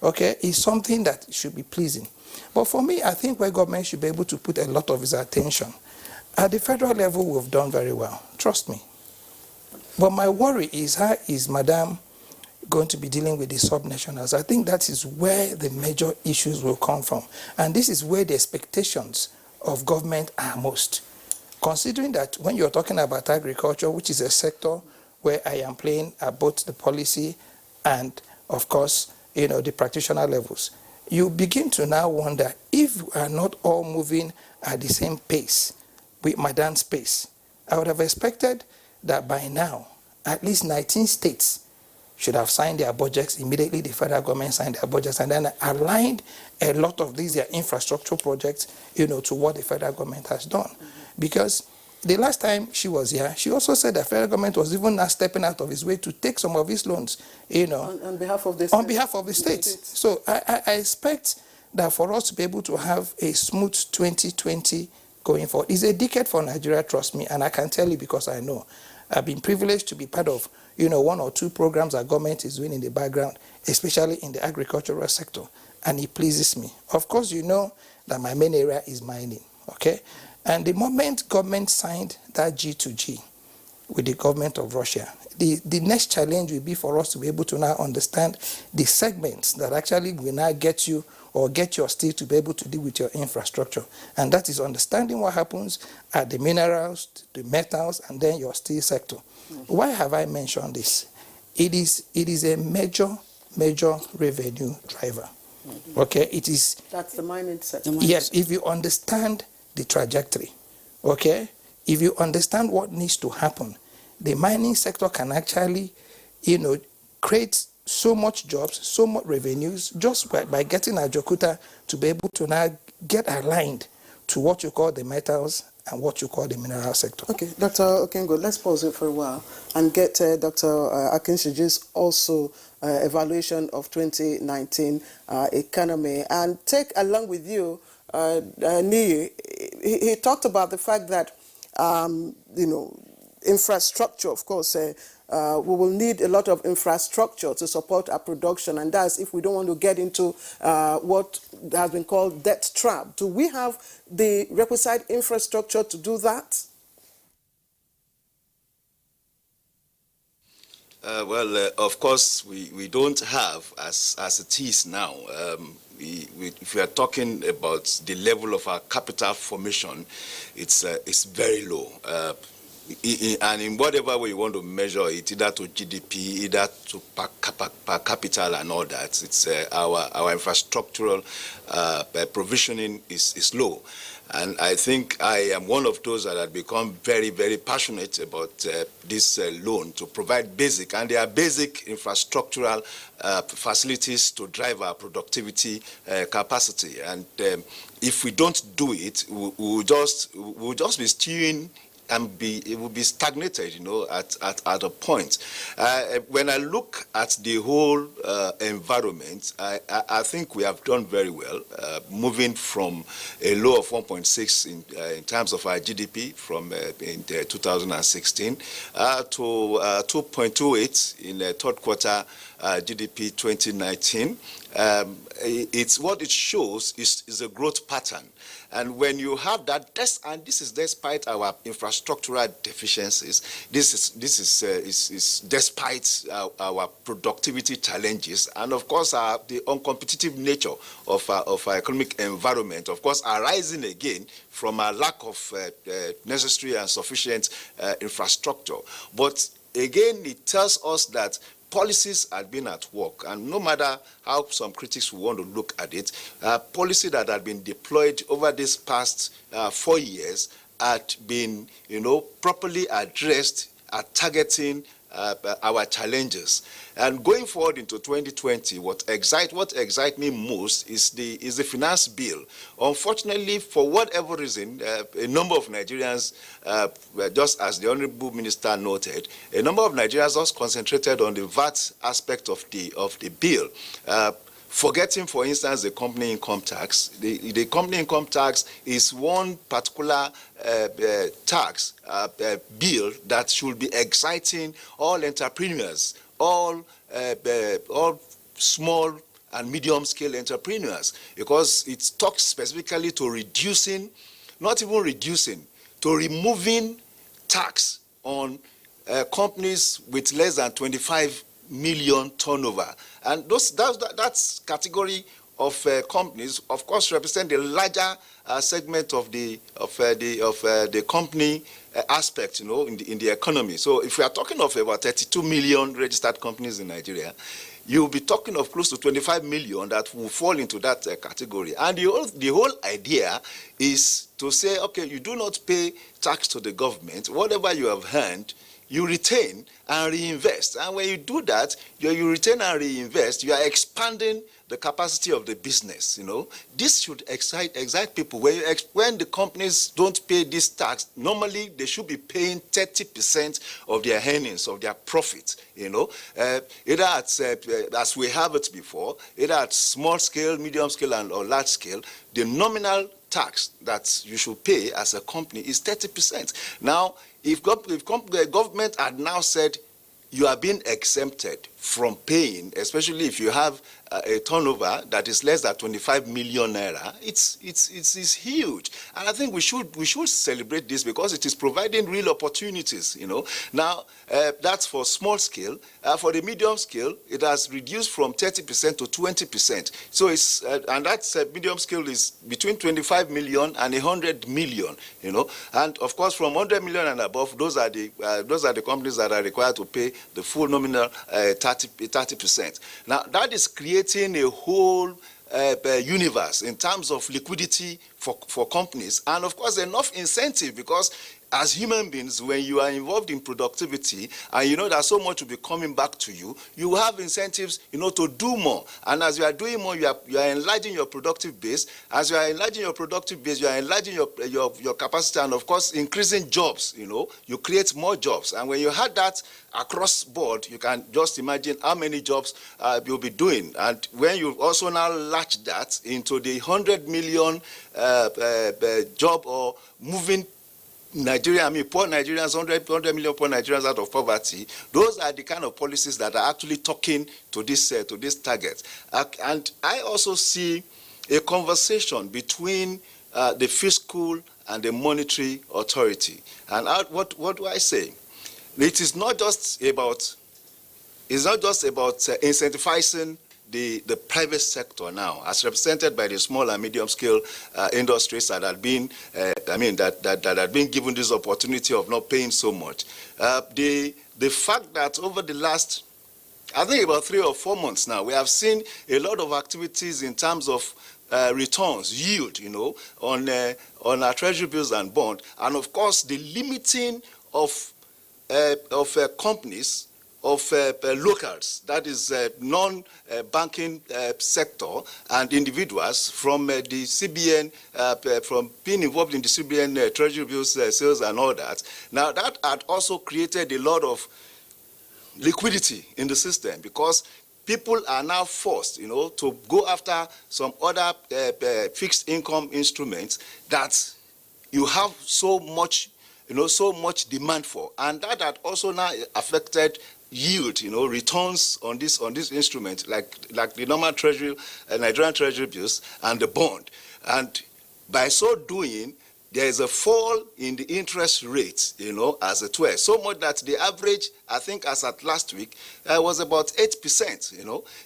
okay, is something that should be pleasing. But for me, I think where government should be able to put a lot of its attention, at the federal level, we've done very well, trust me. But my worry is, how is Madam going to be dealing with the subnationals? I think that is where the major issues will come from. And this is where the expectations of government are most. Considering that when you're talking about agriculture, which is a sector where I am playing at both the policy and, of course, the practitioner levels, you begin to now wonder if we are not all moving at the same pace with Madam's pace. I would have expected that by now, at least 19 states should have signed their budgets immediately. The federal government signed their budgets and then aligned a lot of these their infrastructure projects, to what the federal government has done. Because the last time she was here, she also said the federal government was even not stepping out of its way to take some of its loans, on behalf of the on behalf of the states. So I expect that for us to be able to have a smooth 2020 going forward. It's a decade for Nigeria, trust me, and I can tell you because I know. I've been privileged to be part of, one or two programs that government is doing in the background, especially in the agricultural sector, and it pleases me. Of course, you know that my main area is mining, okay? And the moment government signed that G2G with the government of Russia, the next challenge will be for us to be able to now understand the segments that actually will now get you or get your steel to be able to deal with your infrastructure. And that is understanding what happens at the minerals, the metals, and then your steel sector. Why have I mentioned this? It is a major revenue driver. Okay, it is. That's the mining sector. Yes, if you understand the trajectory, okay, if you understand what needs to happen, the mining sector can actually, create so much jobs, so much revenues, just by getting Ajokuta to be able to now get aligned to what you call the metals and what you call the mineral sector. Okay, Dr. Okengo, let's pause it for a while and get Dr. Akinshiji's also evaluation of 2019 economy, and take along with you Niyi. He talked about the fact that infrastructure, of course, we will need a lot of infrastructure to support our production, and that's if we don't want to get into what has been called debt trap. Do we have the requisite infrastructure to do that? Of course, we don't have as it is now. If we are talking about the level of our capital formation, it's very low. And in whatever way you want to measure it, either to GDP, either to per capita and all that, it's our infrastructural provisioning is low. And I think I am one of those that have become very, very passionate about this loan to provide basic, and there are basic infrastructural facilities to drive our productivity capacity. And if we don't do it, we'll just be stewing and it will be stagnated, at a point. When I look at the whole environment, I think we have done very well, moving from a low of 1.6 in terms of our GDP from in 2016 to 2.28 in the third quarter GDP 2019. It's what it shows is a growth pattern. And when you have that, and this is despite our infrastructural deficiencies, this is despite our productivity challenges, and of course the uncompetitive nature of our economic environment, of course, arising again from a lack of necessary and sufficient infrastructure. But again, it tells us that policies have been at work, and no matter how some critics will want to look at it, policy that had been deployed over this past 4 years had been, properly addressed at targeting our challenges. And going forward into 2020, what excites me most is the finance bill. Unfortunately, for whatever reason, a number of Nigerians, just as the Honorable Minister noted, a number of Nigerians just concentrated on the VAT aspect of the bill. Forgetting, for instance, the company income tax. The company income tax is one particular tax bill that should be exciting all entrepreneurs, all small and medium-scale entrepreneurs, because it talks specifically to reducing, not even reducing, to removing tax on companies with less than 25 million turnover. And that category of companies, of course, represent the larger segment of the company aspect, in the economy. So if we are talking of about 32 million registered companies in Nigeria, you'll be talking of close to 25 million that will fall into that category. And the whole idea is to say, okay, you do not pay tax to the government. Whatever you have earned, you retain and reinvest. And when you do that, you retain and reinvest, you are expanding the capacity of the business. This should excite people. When the companies don't pay this tax, normally they should be paying 30% of their earnings, of their profit. Either at, as we have it before, either at small scale, medium scale, or large scale, the nominal tax that you should pay as a company is 30%. Now, if the government had now said you are being exempted from paying, especially if you have a turnover that is less than 25 million naira, it's huge. And I think we should celebrate this because it is providing real opportunities. Now that's for small scale. For the medium scale, it has reduced from 30% to 20%. So it's and that's medium scale is between 25 million and 100 million. And of course from 100 million and above, those are the companies that are required to pay the full nominal 30%. Now that is creating a whole universe in terms of liquidity for companies, and of course enough incentive, because as human beings, when you are involved in productivity and you know that so much will be coming back to you, you have incentives, to do more. And as you are doing more, you are enlarging your productive base. As you are enlarging your productive base, you are enlarging your capacity, and of course increasing jobs. You create more jobs. And when you had that across board, you can just imagine how many jobs you'll be doing. And when you also now latch that into the 100 million job or moving Nigeria, poor Nigerians, 100 million poor Nigerians out of poverty, those are the kind of policies that are actually talking to this target. And I also see a conversation between the fiscal and the monetary authority. And what do I say? It is not just about incentivizing the private sector now, as represented by the small and medium scale industries that have been, that have been given this opportunity of not paying so much. The fact that over the last, I think about 3 or 4 months now, we have seen a lot of activities in terms of returns, yield, on our treasury bills and bond, and of course the limiting of companies, of locals, that is non-banking sector, and individuals from the CBN, from being involved in the CBN treasury bills sales and all that. Now that had also created a lot of liquidity in the system, because people are now forced, to go after some other fixed income instruments that you have so much demand for, and that had also now affected yield, returns on this instrument, like the normal treasury, Nigerian treasury bills and the bond. And by so doing, there is a fall in the interest rate, as it were, so much that the average, I think as at last week, was about 8%,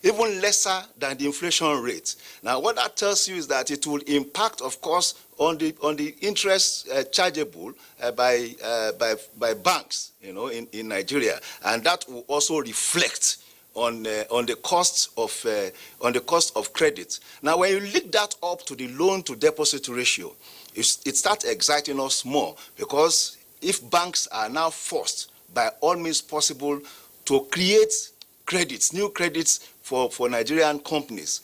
even lesser than the inflation rate. Now, what that tells you is that it will impact, of course, on the interest chargeable by banks, in Nigeria, and that will also reflect on the cost of credit. Now, when you link that up to the loan to deposit ratio, it starts exciting us more, because if banks are now forced by all means possible to create credits, new credits for Nigerian companies,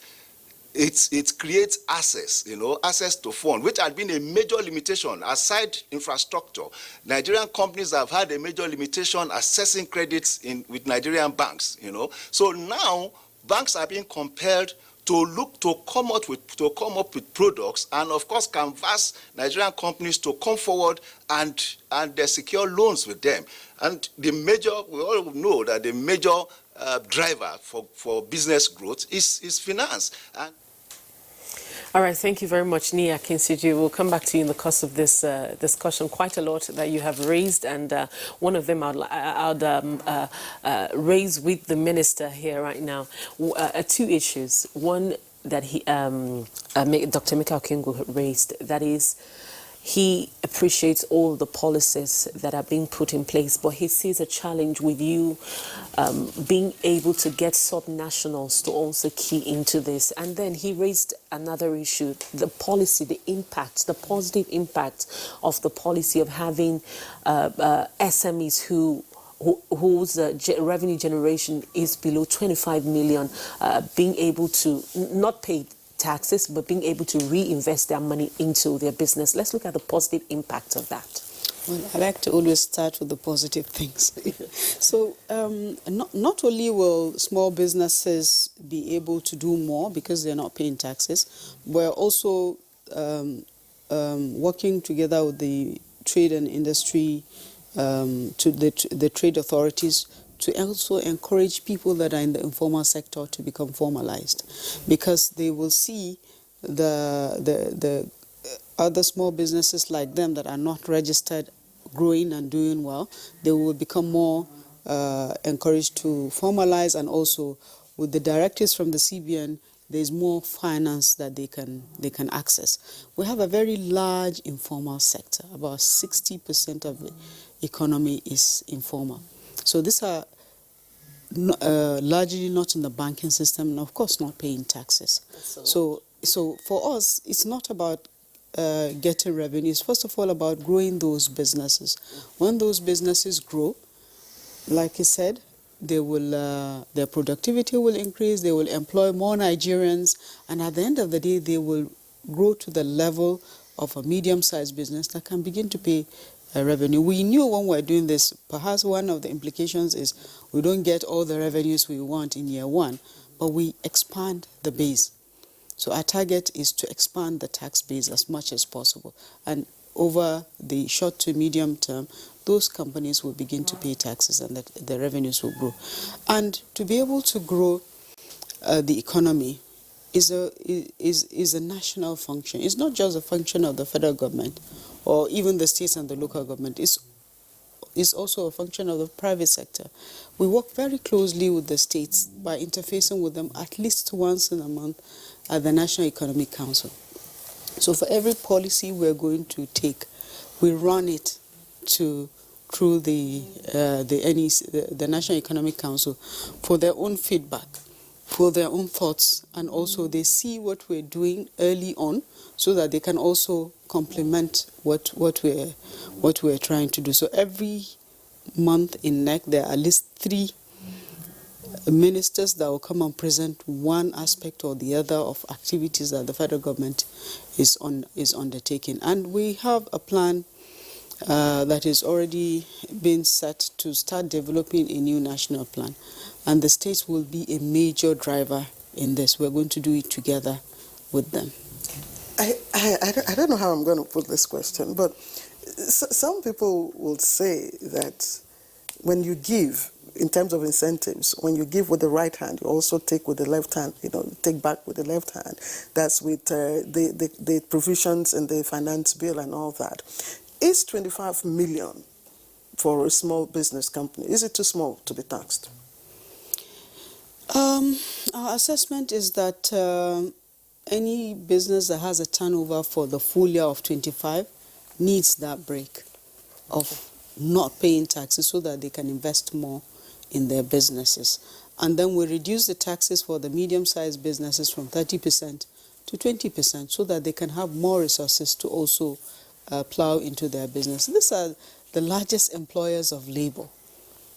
it creates access, access to funds, which had been a major limitation. Aside infrastructure, Nigerian companies have had a major limitation accessing credits with Nigerian banks, So now banks are being compelled to come up with products, and of course canvass Nigerian companies to come forward and secure loans with them. And we all know that the major driver for business growth is finance. All right, thank you very much, Nia Kinsiji. We'll come back to you in the course of this discussion. Quite a lot that you have raised, and one of them I'd raise with the minister here right now. 2 issues. One that Dr. Michael Kingu raised, that is, he appreciates all the policies that are being put in place, but he sees a challenge with you being able to get subnationals to also key into this. And then he raised another issue, the policy, the impact, the positive impact of the policy of having SMEs who whose revenue generation is below 25 million, being able to not pay taxes, but being able to reinvest their money into their business. Let's look at the positive impact of that. Well, I like to always start with the positive things. So not only will small businesses be able to do more because they're not paying taxes, we're also working together with the trade and industry, to the trade authorities, to also encourage people that are in the informal sector to become formalized, because they will see the other small businesses like them that are not registered growing and doing well. They will become more encouraged to formalize, and also with the directives from the CBN, there's more finance that they can access. We have a very large informal sector. About 60% of the economy is informal. So these are largely not in the banking system, and of course not paying taxes. So for us, it's not about getting revenue. It's first of all about growing those businesses. When those businesses grow, like I said, they will their productivity will increase. They will employ more Nigerians, and at the end of the day, they will grow to the level of a medium-sized business that can begin to pay revenue. We knew when we were doing this, perhaps one of the implications is we don't get all the revenues we want in year one, but we expand the base. So our target is to expand the tax base as much as possible. And over the short to medium term, those companies will begin to pay taxes, and the revenues will grow. And to be able to grow the economy is a national function. It's not just a function of the federal government or even the states and the local government. It's also a function of the private sector. We work very closely with the states by interfacing with them at least once in a month at the National Economic Council. So for every policy we're going to take, we run it through the National Economic Council for their own feedback, for their own thoughts, and also they see what we're doing early on so that they can also complement what we're trying to do. So every month in NEC, there are at least 3 ministers that will come and present one aspect or the other of activities that the federal government is undertaking. And we have a plan that is already been set to start developing a new national plan. And the states will be a major driver in this. We're going to do it together with them. I don't know how I'm going to put this question, but some people will say that when you give, in terms of incentives, when you give with the right hand, you also take with the left hand, take back with the left hand. That's with the provisions in the finance bill and all that. Is 25 million for a small business company, is it too small to be taxed? Our assessment is that any business that has a turnover for the full year of 25 needs that break of not paying taxes so that they can invest more in their businesses. And then we reduce the taxes for the medium-sized businesses from 30% to 20% so that they can have more resources to also plow into their business. These are the largest employers of labor.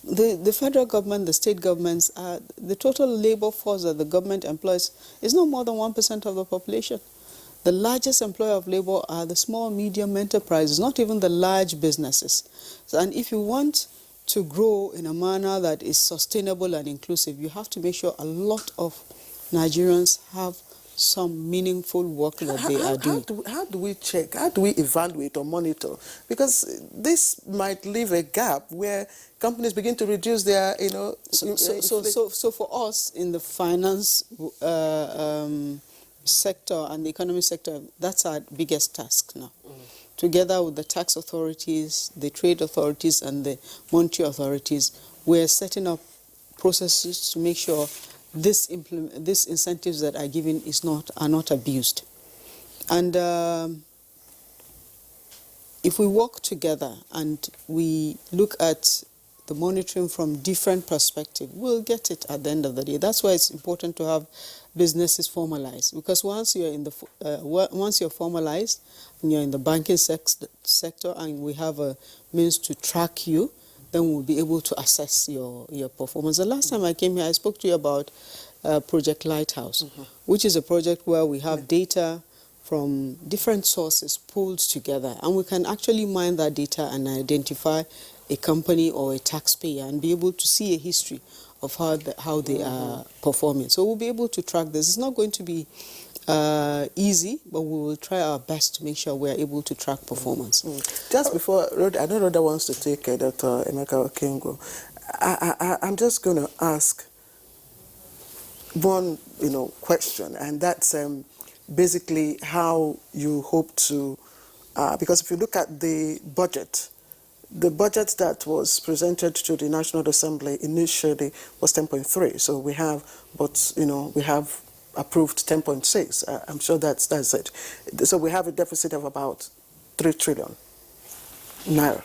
The federal government, the state governments, the total labor force that the government employs is no more than 1% of the population. The largest employer of labor are the small, medium enterprises, not even the large businesses. And if you want to grow in a manner that is sustainable and inclusive, you have to make sure a lot of Nigerians have some meaningful work that they are doing. How do we check? How do we evaluate or monitor? Because this might leave a gap where companies begin to reduce their, So for us in the finance sector and the economic sector, that's our biggest task now. Together with the tax authorities, the trade authorities, and the monetary authorities, we're setting up processes to make sure these incentives that are given are not abused. And if we work together and we look at the monitoring from different perspectives, we'll get it at the end of the day. That's why it's important to have businesses formalized, because once you're formalized and you're in the banking sector and we have a means to track you, then we'll be able to assess your performance. The last time I came here, I spoke to you about Project Lighthouse, which is a project where we have data from different sources pulled together, and we can actually mine that data and identify a company or a taxpayer and be able to see a history of how they are performing. So we'll be able to track this. It's not going to be easy, but we will try our best to make sure we are able to track performance. Just before, I know Rhoda wants to take Dr. Emeka Okengo. I'm just going to ask one, question, and that's basically how you hope to, because if you look at the budget that was presented to the National Assembly initially was 10.3. So we have, we have approved 10.6. I'm sure that's it. So we have a deficit of about 3 trillion naira.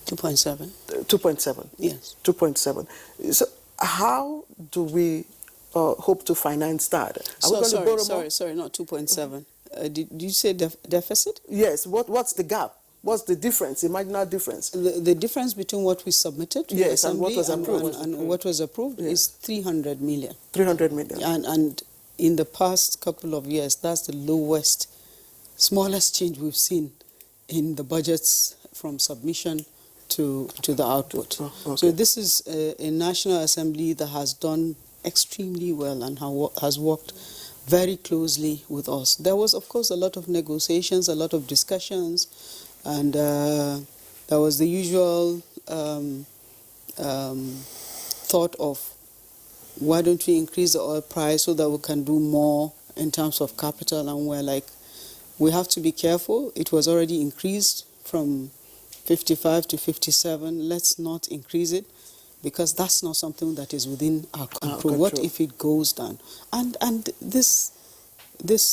2.7. 2.7. Yes. 2.7. So how do we hope to finance that? Are we going to borrow more? Sorry, not 2.7. Did you say deficit? Yes. What's the gap? What's the difference, the marginal difference? The difference between what we submitted to the Assembly and what was approved, and what was approved is 300 million. 300 million. And in the past couple of years, that's the smallest change we've seen in the budgets from submission to the output. Okay. So this is a National Assembly that has done extremely well and has worked very closely with us. There was, of course, a lot of negotiations, a lot of discussions, and there was the usual thought of, why don't we increase the oil price so that we can do more in terms of capital? And we're like, we have to be careful. It was already increased from 55 to 57. Let's not increase it, because that's not something that is within our control. What if it goes down? And this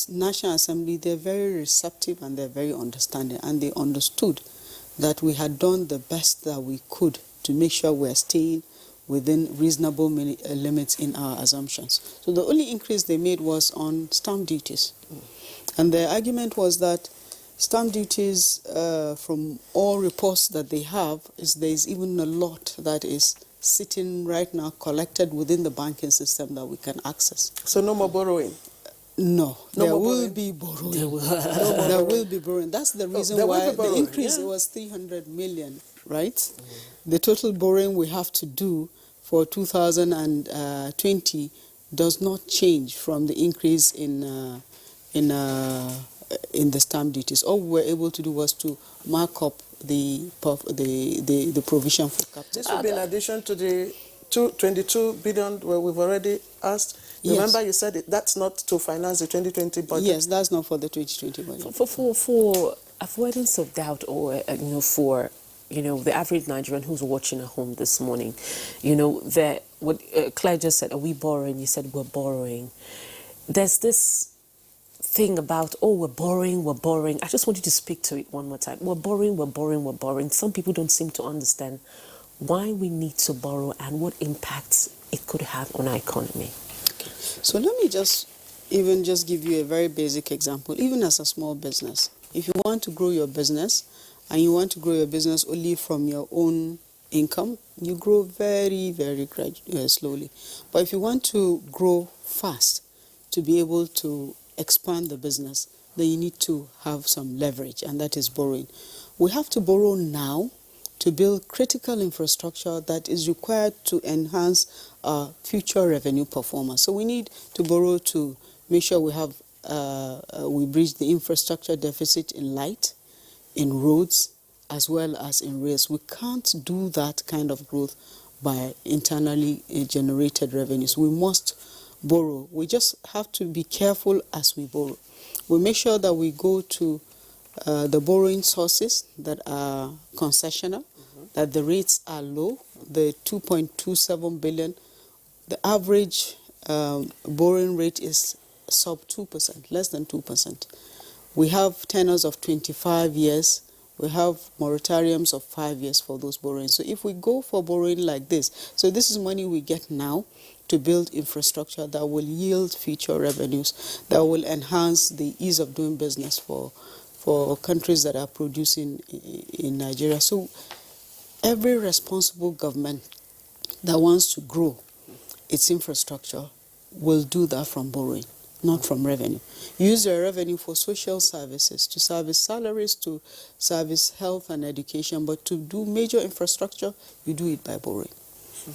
National Assembly, they're very receptive and they're very understanding, and they understood that we had done the best that we could to make sure we're staying within reasonable limits in our assumptions. So the only increase they made was on stamp duties. And the argument was that stamp duties, from all reports that they have, there's even a lot that is sitting right now collected within the banking system that we can access. So no more borrowing? No, there will be borrowing. There will be borrowing. That's the reason why the increase was 300 million, right? The total borrowing we have to do for 2020 does not change from the increase in the stamp duties. All we were able to do was to mark up the provision for capital. This will be in addition to the 22 billion where we've already asked. Remember, you said that's not to finance the 2020 budget. Yes, that's not for the 2020 budget. For avoidance of doubt, or for the average Nigerian who's watching at home this morning, that what Claire just said, are we borrowing? You said we're borrowing. There's this thing about, we're borrowing. I just want you to speak to it one more time. We're borrowing. Some people don't seem to understand why we need to borrow and what impacts it could have on our economy. Okay. So let me just give you a very basic example. Even as a small business, if you want to grow your business and you want to grow your business only from your own income, you grow very, very slowly. But if you want to grow fast, to be able to expand the business, then you need to have some leverage, and that is borrowing. We have to borrow now to build critical infrastructure that is required to enhance our future revenue performance. So we need to borrow to make sure we bridge the infrastructure deficit in light, in roads, as well as in rails. We can't do that kind of growth by internally generated revenues. We must borrow. We just have to be careful as we borrow. We make sure that we go to the borrowing sources that are concessional, that the rates are low. The 2.27 billion, the average borrowing rate is sub 2%, less than 2%. We have tenors of 25 years. We have moratoriums of 5 years for those borrowings. So if we go for borrowing like this, so this is money we get now to build infrastructure that will yield future revenues, that will enhance the ease of doing business for countries that are producing in Nigeria. So Every responsible government that wants to grow its infrastructure will do that from borrowing, not from revenue. Use your revenue for social services, to service salaries, to service health and education, but to do major infrastructure, you do it by borrowing.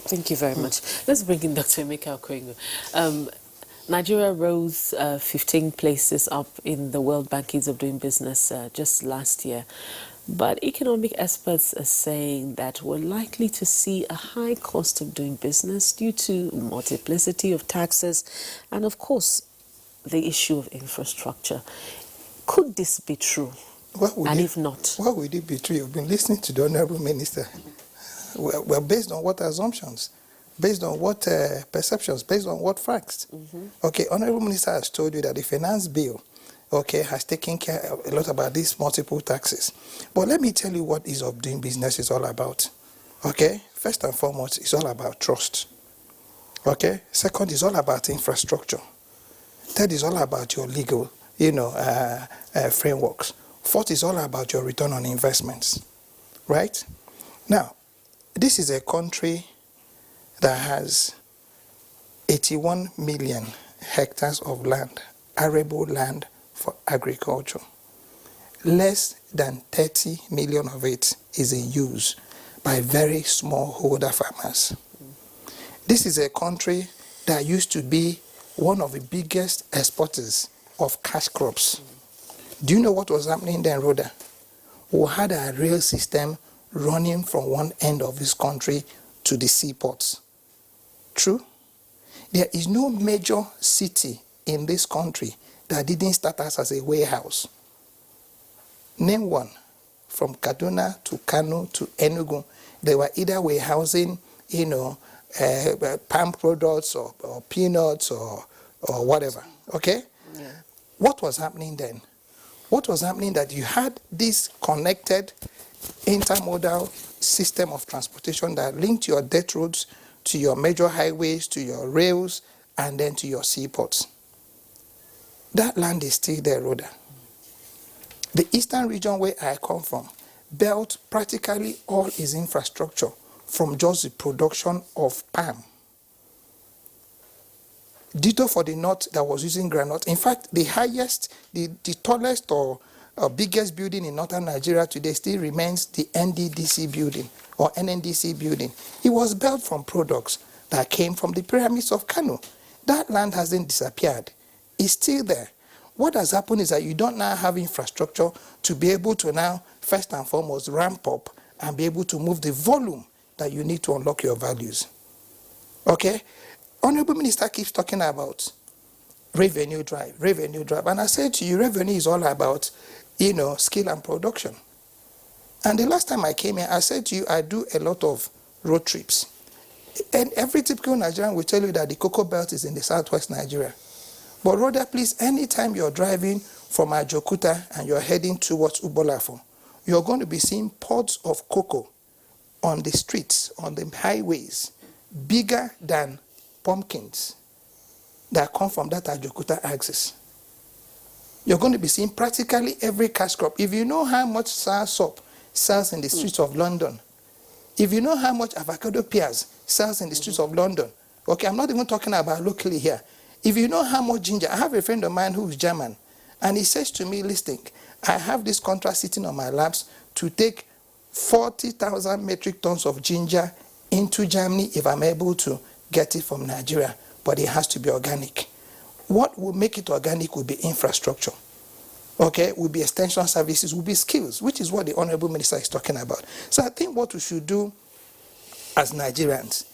Thank you very much. Let's bring in Dr. Emeka Okwengu. Nigeria rose 15 places up in the World Bank Ease of Doing Business just last year. But economic experts are saying that we're likely to see a high cost of doing business due to multiplicity of taxes and, of course, the issue of infrastructure. Could this be true? If not? Why would it be true? You've been listening to the Honorable Minister. Well, based on what assumptions? Based on what perceptions? Based on what facts? Okay, Honorable Minister has told you that the finance bill, okay, has taken care a lot about these multiple taxes. But let me tell you what ease of doing business is all about. Okay, first and foremost, it's all about trust. Okay, second is all about infrastructure. Third is all about your legal, frameworks. Fourth is all about your return on investments. Right? Now, this is a country that has 81 million hectares of land, arable land for agriculture. Less than 30 million of it is in use by very smallholder farmers. This is a country that used to be one of the biggest exporters of cash crops. Do you know what was happening then, Rhoda? We had a rail system running from one end of this country to the seaports. True? There is no major city in this country that didn't start us as a warehouse. Name one. From Kaduna to Kano to Enugu, they were either warehousing, palm products or peanuts or whatever. Okay? Yeah. What was happening then? What was happening that you had this connected intermodal system of transportation that linked your dirt roads to your major highways, to your rails, and then to your seaports. That land is still there, Rhoda. The eastern region where I come from built practically all its infrastructure from just the production of palm. Ditto for the north that was using granite. In fact, the highest, the tallest or biggest building in northern Nigeria today still remains the NDDC building or NNDC building. It was built from products that came from the pyramids of Kano. That land hasn't disappeared. It's still there. What has happened is that you don't now have infrastructure to be able to now, first and foremost, ramp up and be able to move the volume that you need to unlock your values. Okay? Honorable Minister keeps talking about revenue drive. And I said to you, revenue is all about, skill and production. And the last time I came here, I said to you, I do a lot of road trips. And every typical Nigerian will tell you that the cocoa belt is in the southwest Nigeria. But rather, please, anytime you're driving from Ajokuta and you're heading towards Ubolafo, you're going to be seeing pods of cocoa on the streets, on the highways, bigger than pumpkins that come from that Ajokuta axis. You're going to be seeing practically every cash crop. If you know how much soursop sells in the streets of London, if you know how much avocado pears sells in the streets of London, okay, I'm not even talking about locally here. If you know how much ginger, I have a friend of mine who is German, and he says to me, listen, I have this contract sitting on my laps to take 40,000 metric tons of ginger into Germany if I'm able to get it from Nigeria, but it has to be organic. What will make it organic will be infrastructure. Okay, will be extension services, will be skills, which is what the Honorable Minister is talking about. So I think what we should do as Nigerians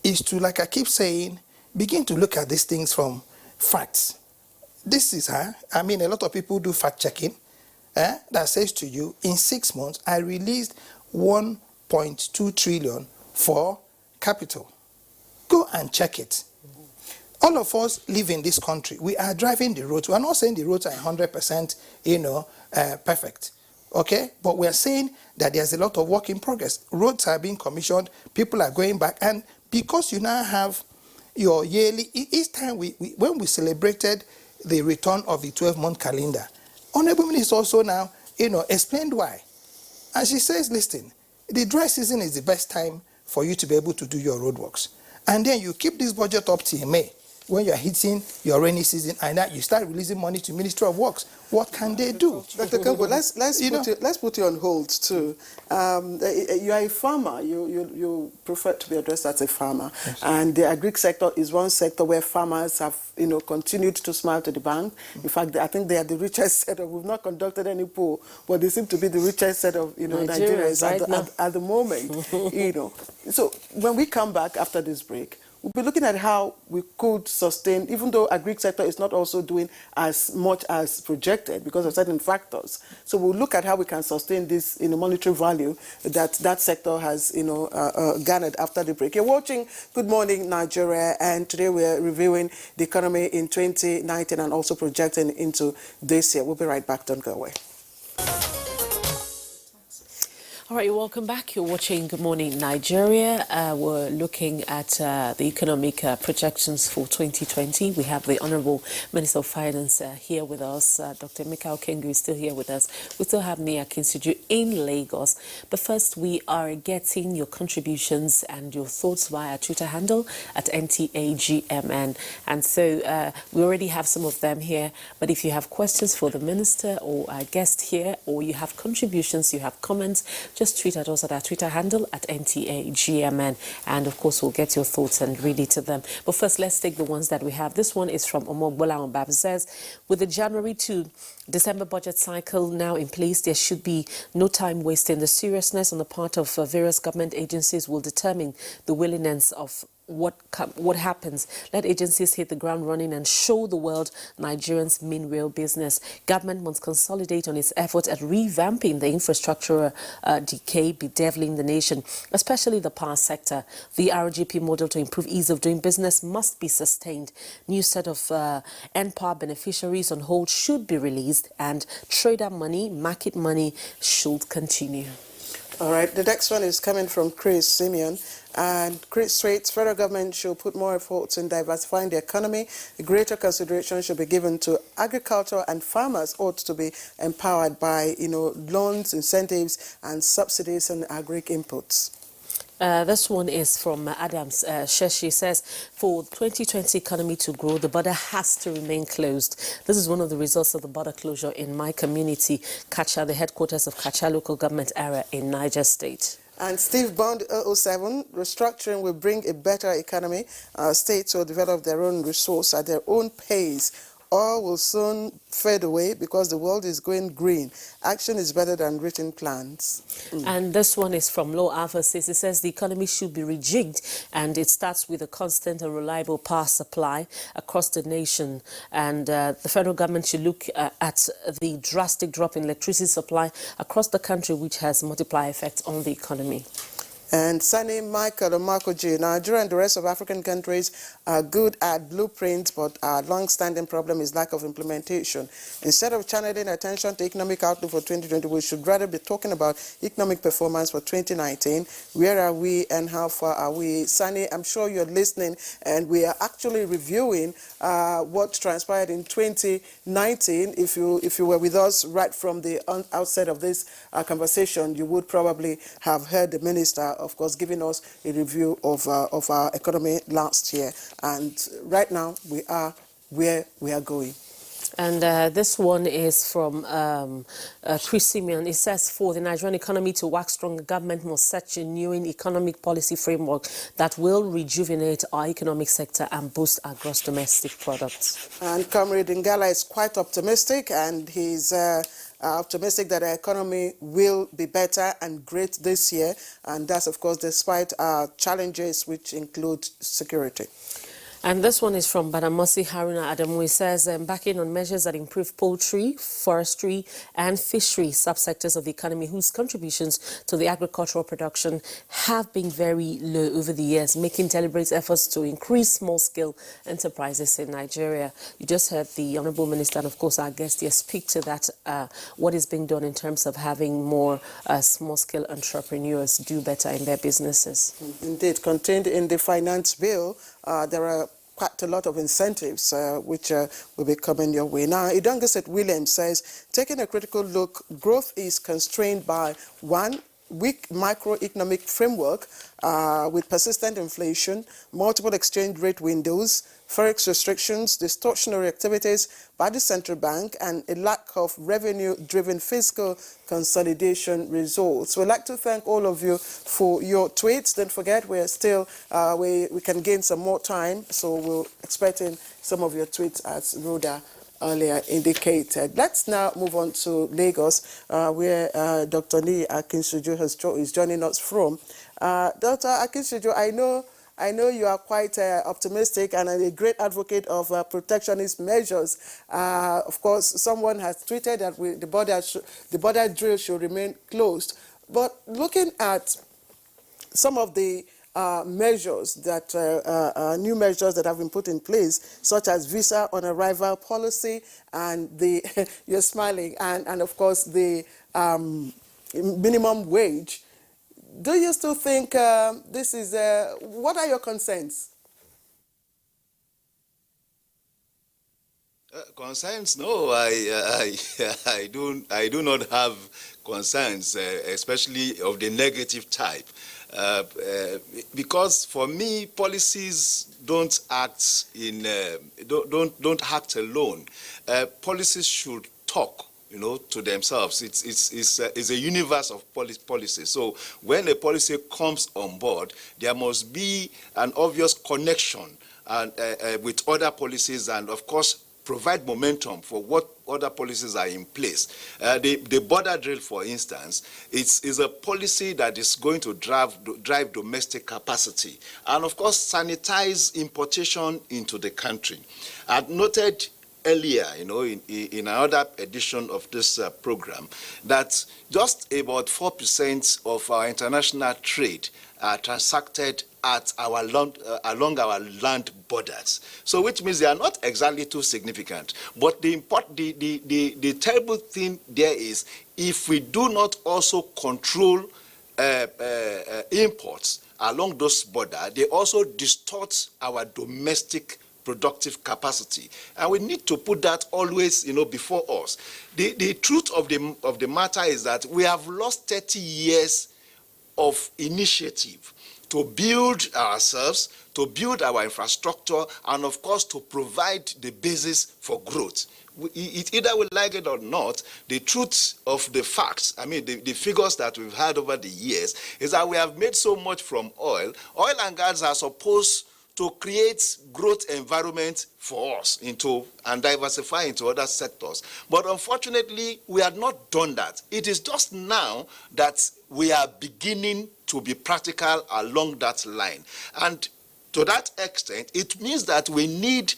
is to, like I keep saying, begin to look at these things from facts. This is a lot of people do fact-checking that says to you, in 6 months, I released 1.2 trillion for capital. Go and check it. All of us live in this country. We are driving the roads. We are not saying the roads are 100%, perfect. Okay? But we are saying that there's a lot of work in progress. Roads are being commissioned. People are going back. And because you now have your yearly, each time when we celebrated the return of the 12-month calendar, Honorable Minister also now, explained why. And she says, listen, the dry season is the best time for you to be able to do your roadworks. And then you keep this budget up till May, when you're hitting your rainy season, and that you start releasing money to Ministry of Works. What can they do? Dr. Kambo, let's put you on hold too. You are a farmer. You prefer to be addressed as a farmer, yes. And the agri sector is one sector where farmers have continued to smile to the bank. In fact, I think they are the richest set of. We've not conducted any poll, but they seem to be the richest set of Nigerians at the moment. So when we come back after this break, we'll be looking at how we could sustain, even though agri sector is not also doing as much as projected because of certain factors. So we'll look at how we can sustain this monetary value that sector has garnered after the break. You're watching Good Morning Nigeria, and today we're reviewing the economy in 2019 and also projecting into this year. We'll be right back. Don't go away. All right, welcome back. You're watching Good Morning Nigeria. We're looking at the economic projections for 2020. We have the Honorable Minister of Finance here with us. Dr. Emeka Okengu is still here with us. We still have Nia Kinsuju in Lagos. But first, we are getting your contributions and your thoughts via Twitter handle at NTAGMN. And so we already have some of them here. But if you have questions for the Minister or our guest here, or you have contributions, you have comments, just tweet at us at our Twitter handle at NTAGMN, and of course we'll get your thoughts and read it to them. But first, let's take the ones that we have. This one is from Omogbola Mbab. Says, with the January to December budget cycle now in place, there should be no time wasting. The seriousness on the part of various government agencies will determine the willingness of what happens. Let agencies hit the ground running and show the world Nigerians mean real business. Government must consolidate on its efforts at revamping the infrastructure decay bedeviling the nation, especially the power sector. The RGP model to improve ease of doing business must be sustained. New set of NPower beneficiaries on hold should be released, and trader money, market money should continue. All right, the next one is coming from Chris Simeon. And Chris states, federal government should put more efforts in diversifying the economy. A greater consideration should be given to agriculture, and farmers ought to be empowered by, loans, incentives, and subsidies on agri inputs. This one is from Adams. Sheshi says, for 2020 economy to grow, the border has to remain closed. This is one of the results of the border closure in my community, Kacha, the headquarters of Kacha local government area in Niger State. And Steve Bond 007, restructuring will bring a better economy. States will develop their own resource at their own pace. All will soon fade away because the world is going green. Action is better than written plans. And this one is from Low Alpha. It says the economy should be rejigged, and it starts with a constant and reliable power supply across the nation. And the federal government should look at the drastic drop in electricity supply across the country, which has multiplier effects on the economy. And Sani Michael or Marco G. Nigeria and the rest of African countries are good at blueprints, but our long-standing problem is lack of implementation. Instead of channeling attention to economic outlook for 2020, we should rather be talking about economic performance for 2019. Where are we and how far are we? Sani, I'm sure you're listening, and we are actually reviewing what transpired in 2019. If you were with us right from the outset of this conversation, you would probably have heard the minister, of course, giving us a review of our economy last year. And right now, we are where we are going. And this one is from Chris Simeon. It says, for the Nigerian economy to wax stronger, government must set a new economic policy framework that will rejuvenate our economic sector and boost our gross domestic products. And Comrade Ngala is quite optimistic, and he's optimistic that the economy will be better and great this year. And that's, of course, despite our challenges, which include security. And this one is from Badamosi Haruna Adamu. He says, backing on measures that improve poultry, forestry, and fishery subsectors of the economy, whose contributions to the agricultural production have been very low over the years, making deliberate efforts to increase small-scale enterprises in Nigeria. You just heard the Honourable Minister and, of course, our guest here speak to that, what is being done in terms of having more small-scale entrepreneurs do better in their businesses. Indeed, contained in the finance bill, there are quite a lot of incentives which will be coming your way. Now, Idangaset Williams says, taking a critical look, growth is constrained by, one, weak macroeconomic framework with persistent inflation, multiple exchange rate windows, forex restrictions, distortionary activities by the central bank, and a lack of revenue-driven fiscal consolidation results. We'd like to thank all of you for your tweets. Don't forget, we're still, we can gain some more time, so we're expecting some of your tweets, as Rhoda earlier indicated. Let's now move on to Lagos, where Dr. Ni Akinsuju is joining us from. Dr. Akinsuju, I know you are quite optimistic and a great advocate of protectionist measures. Of course, someone has tweeted that the border drill should remain closed. But looking at some of the measures that new measures that have been put in place, such as visa on arrival policy and the you're smiling, and of course the minimum wage. Do you still think this is? What are your concerns? Concerns? No, I do not have concerns, especially of the negative type. Because for me, policies don't act don't act alone. Policies should talk, to themselves. It's a universe of policy. So when a policy comes on board, there must be an obvious connection with other policies, and of course provide momentum for what other policies are in place. The border drill, for instance, is a policy that is going to drive domestic capacity and, of course, sanitize importation into the country. I noted earlier, in another edition of this program, that just about 4% of our international trade are transacted at our along our land borders. So, which means they are not exactly too significant. But the terrible thing there is, if we do not also control imports along those borders, they also distort our domestic productive capacity, and we need to put that always, before us. The truth of the matter is that we have lost 30 years of initiative to build ourselves, to build our infrastructure, and of course to provide the basis for growth. Either we like it or not, the truth of the facts, the figures that we've had over the years, is that we have made so much from oil. Oil and gas are supposed to create growth environment for us and diversify into other sectors. But unfortunately, we have not done that. It is just now that we are beginning to be practical along that line. And to that extent, it means that we need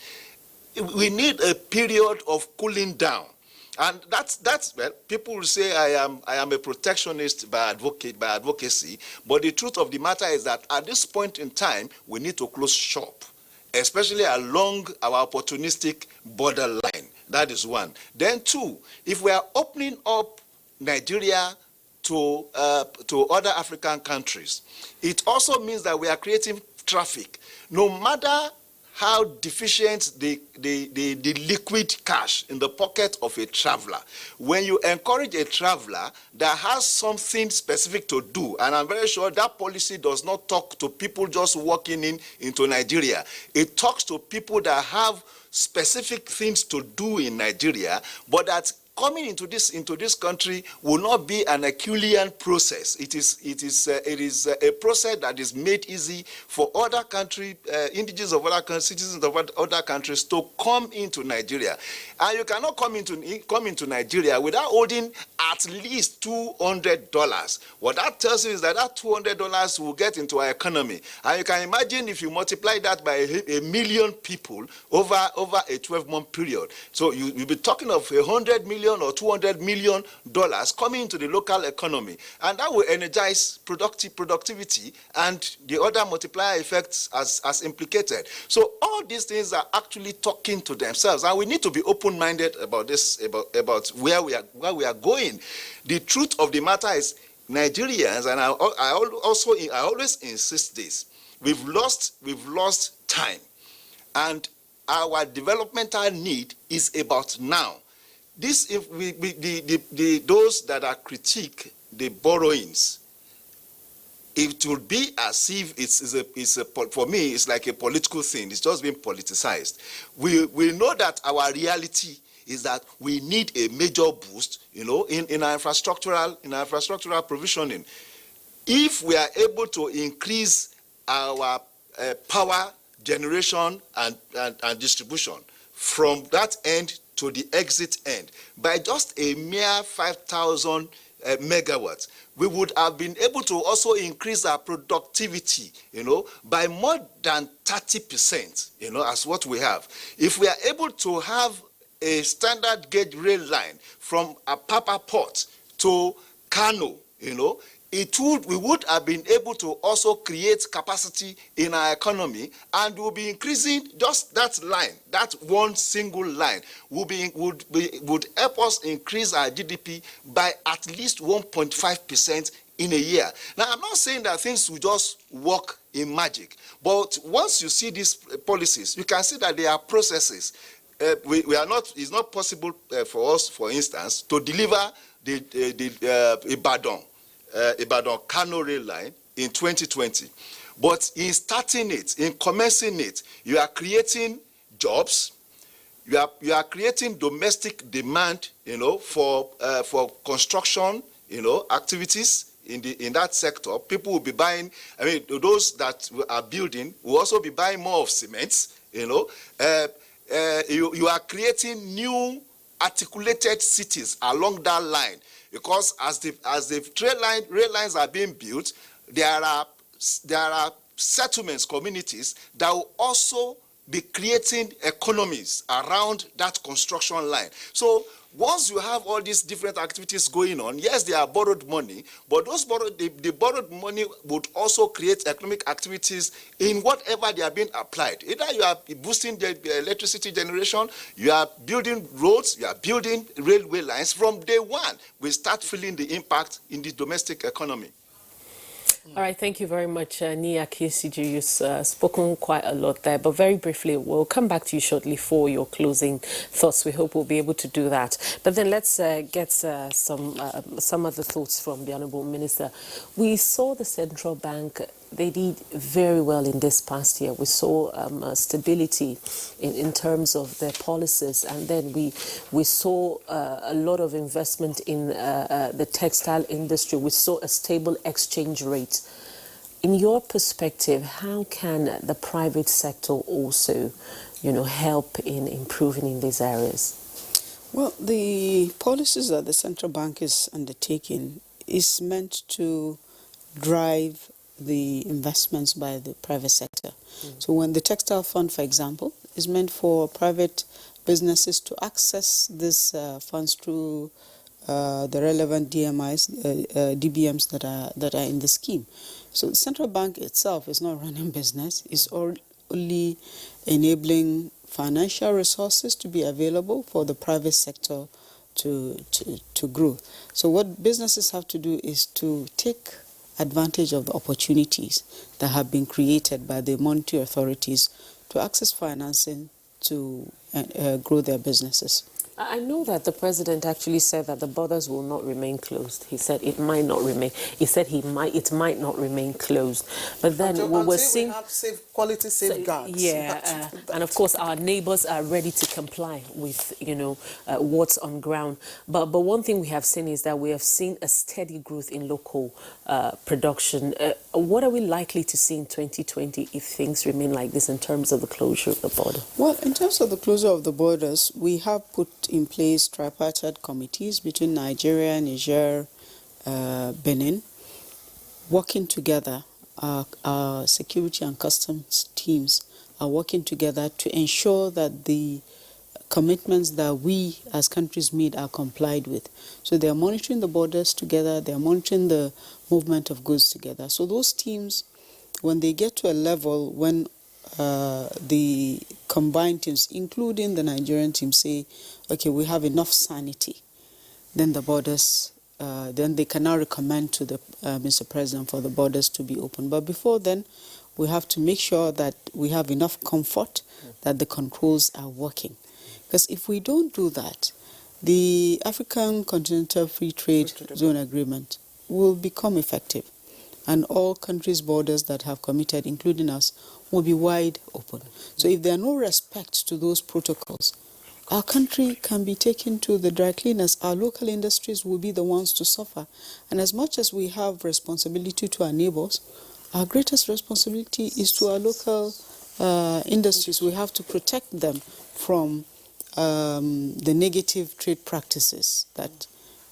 a period of cooling down. And that's well, people will say I am a protectionist by advocacy, but the truth of the matter is that at this point in time, we need to close shop, especially along our opportunistic borderline. That is one. Then two, if we are opening up Nigeria to other African countries, it also means that we are creating traffic. No matter how deficient the liquid cash in the pocket of a traveler, when you encourage a traveler that has something specific to do, and I'm very sure that policy does not talk to people just walking into Nigeria. It talks to people that have specific things to do in Nigeria, but that coming into this country will not be an Herculean process. It is a process that is made easy for other country indigenous of other countries, citizens of other countries to come into Nigeria. And you cannot come into Nigeria without holding at least $200. What that tells you is that $200 will get into our economy. And you can imagine if you multiply that by a million people over a 12-month period. So you'll be talking of $100 million or $200 million coming into the local economy, and that will energize productivity and the other multiplier effects as implicated. So all these things are actually talking to themselves, and we need to be open-minded about this, about where we are going. The truth of the matter is, Nigerians, and I always insist this, we've lost time, and our developmental need is about now. This, if those that are critique the borrowings, it will be as if for me, it's like a political thing. It's just being politicized. We know that our reality is that we need a major boost, in our infrastructural provisioning. If we are able to increase our power generation and distribution from that end to the exit end by just a mere 5,000 megawatts, we would have been able to also increase our productivity, by more than 30%, as what we have. If we are able to have a standard gauge rail line from Apapa Port to Kano, we would have been able to also create capacity in our economy, and we'll be increasing just that line, that one single line would help us increase our GDP by at least 1.5% in a year. Now, I'm not saying that things will just work in magic, but once you see these policies, you can see that there are processes. It's not possible for us, for instance, to deliver the Ibadan-Kano rail line in 2020. But in starting it, in commencing it, you are creating jobs, you are creating domestic demand, for construction, activities in that sector. People will be buying, those that are building will also be buying more of cement, you are creating new articulated cities along that line, because as the rail lines are being built, there are settlements, communities that will also be creating economies around that construction line. So once you have all these different activities going on, yes, they are borrowed money, but the borrowed money would also create economic activities in whatever they are being applied. Either you are boosting the electricity generation, you are building roads, you are building railway lines. From day one, we start feeling the impact in the domestic economy. All right, thank you very much, Nia Kisiju. You've spoken quite a lot there, but very briefly, we'll come back to you shortly for your closing thoughts. We hope we'll be able to do that. But then let's get some other thoughts from the Honourable Minister. We saw the central bank, they did very well in this past year. We saw stability in terms of their policies, and then we saw a lot of investment in the textile industry. We saw a stable exchange rate. In your perspective, how can the private sector also, help in improving in these areas? Well, the policies that the central bank is undertaking is meant to drive the investments by the private sector. So when the textile fund, for example, is meant for private businesses to access these funds through the relevant DBMs that are in the scheme. So the central bank itself is not running business; it's only enabling financial resources to be available for the private sector to grow. So what businesses have to do is to take advantage of the opportunities that have been created by the monetary authorities to access financing to grow their businesses. I know that the president actually said that the borders will not remain closed. He said it might not remain. He said it might not remain closed. But then we're seeing we have quality safeguards. Yeah, and of course our neighbors are ready to comply with what's on ground. But one thing we have seen is that we have seen a steady growth in local production. What are we likely to see in 2020 if things remain like this in terms of the closure of the border? Well, in terms of the closure of the borders, we have put in place tripartite committees between Nigeria, Niger, Benin, working together. Our security and customs teams are working together to ensure that the commitments that we as countries made are complied with. So they are monitoring the borders together, they are monitoring the movement of goods together. So those teams, when they get to a level when the combined teams, including the Nigerian team, say, okay, we have enough sanity, then the borders, then they can now recommend to the Mr. President for the borders to be open. But before then, we have to make sure that we have enough comfort that the controls are working. Because if we don't do that, the African Continental Free Trade Zone Agreement will become effective. and all countries' borders that have committed, including us, will be wide open. So if there are no respect to those protocols, our country can be taken to the dry cleaners. Our local industries will be the ones to suffer. And as much as we have responsibility to our neighbors, our greatest responsibility is to our local industries. We have to protect them from the negative trade practices that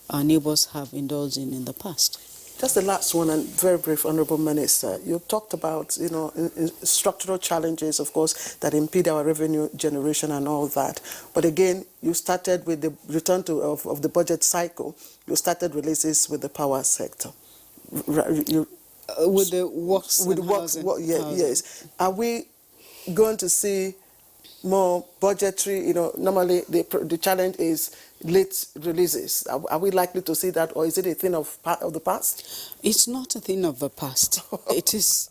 our neighbors have indulged in the past. Just the last one, and very brief, Honourable Minister. You talked about, structural challenges, of course, that impede our revenue generation and all that. But again, you started with the return of the budget cycle. You started releases with the power sector. With the works with and housing. housing. Yes. Are we going to see more budgetary, normally the challenge is late releases. Are we likely to see that, or is it a thing of the past? It's not a thing of the past. It is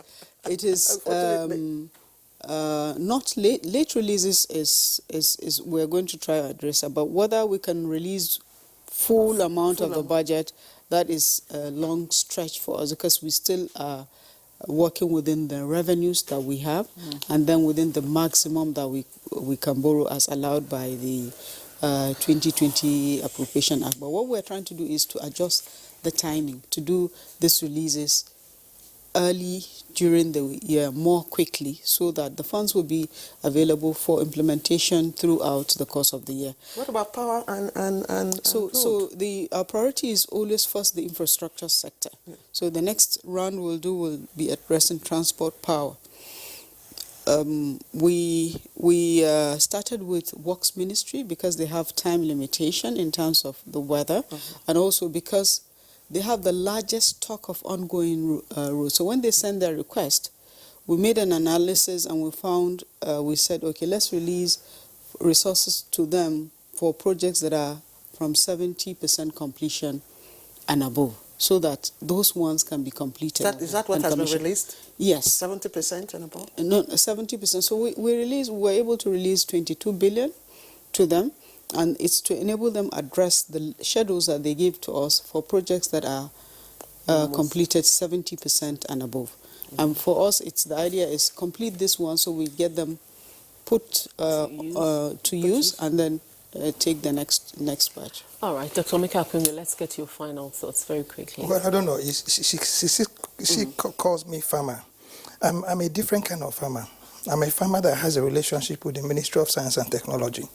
not late. Late releases is we're going to try to address it, but whether we can release full amount of the budget, that is a long stretch for us, because we still are working within the revenues that we have, and then within the maximum that we can borrow as allowed by the 2020 Appropriation Act. But what we're trying to do is to adjust the timing, to do these releases early during the year, more quickly, so that the funds will be available for implementation throughout the course of the year. What about power and so our priority is always first the infrastructure sector. Yeah. So the next round will be addressing transport, power. We started with Works Ministry because they have time limitation in terms of the weather, and also because they have the largest stock of ongoing roads. So when they send their request, we made an analysis and we found, we said, okay, let's release resources to them for projects that are from 70% completion and above, so that those ones can be completed. Is that what has been released? Yes. 70% and above? No, 70%. So we were able to release 22 billion to them, and it's to enable them address the schedules that they give to us for projects that are completed 70% and above. And for us, the idea is complete this one so we get them put to use and then take the next batch. All right, Dr. Emeka Okwengu, let's get your final thoughts very quickly. Well, I don't know. She calls me farmer. I'm a different kind of farmer. I'm a farmer that has a relationship with the Ministry of Science and Technology.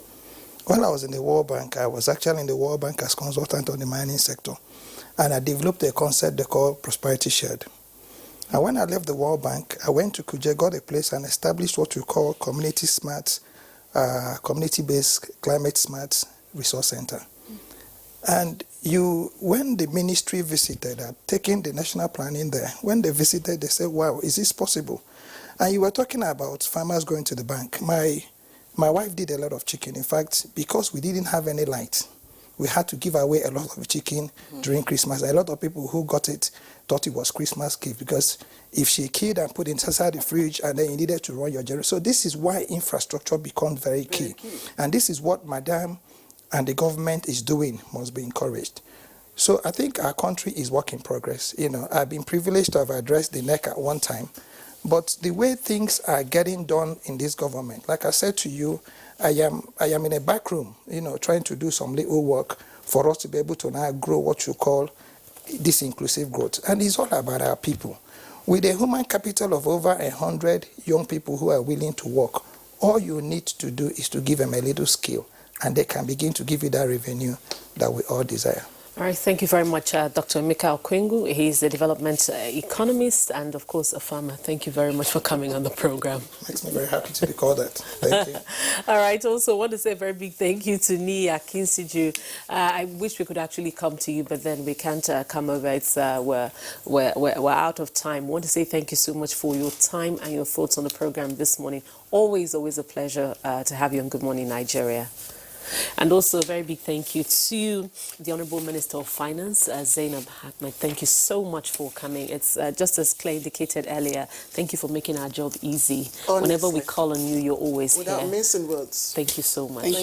While I was in the World Bank, I was actually in the World Bank as consultant on the mining sector. And I developed a concept they call Prosperity Shared. And when I left the World Bank, I went to Kuje, got a place and established what we call Community Smart, Community-Based Climate Smart Resource Center. And when the ministry visited, taking the national planning there, when they visited, they said, wow, is this possible? And you were talking about farmers going to the bank. My wife did a lot of chicken. In fact, because we didn't have any light, we had to give away a lot of chicken during Christmas. A lot of people who got it thought it was Christmas gift, because if she killed and put it inside the fridge and then you needed to run your generator. So this is why infrastructure becomes very key. And this is what Madam and the government is doing, must be encouraged. So I think our country is work in progress. I've been privileged to have addressed the NEC at one time. But the way things are getting done in this government, like I said to you, I am in a back room, trying to do some little work for us to be able to now grow what you call this inclusive growth. And it's all about our people. With a human capital of over 100 young people who are willing to work, all you need to do is to give them a little skill, and they can begin to give you that revenue that we all desire. All right, thank you very much, Dr. Emeka Okwengu. He's a development economist and, of course, a farmer. Thank you very much for coming on the program. Makes me very happy to be called that. Thank you. All right, also want to say a very big thank you to Ni Akinsiju. I wish we could actually come to you, but then we can't come over. It's we're out of time. I want to say thank you so much for your time and your thoughts on the program this morning. Always a pleasure to have you on Good Morning Nigeria. And also a very big thank you to the Honourable Minister of Finance, Zainab Ahmed. Thank you so much for coming. It's just as Clay indicated earlier, thank you for making our job easy. Honestly. Whenever we call on you, you're always without here. missing words. Thank you so much. Thank you.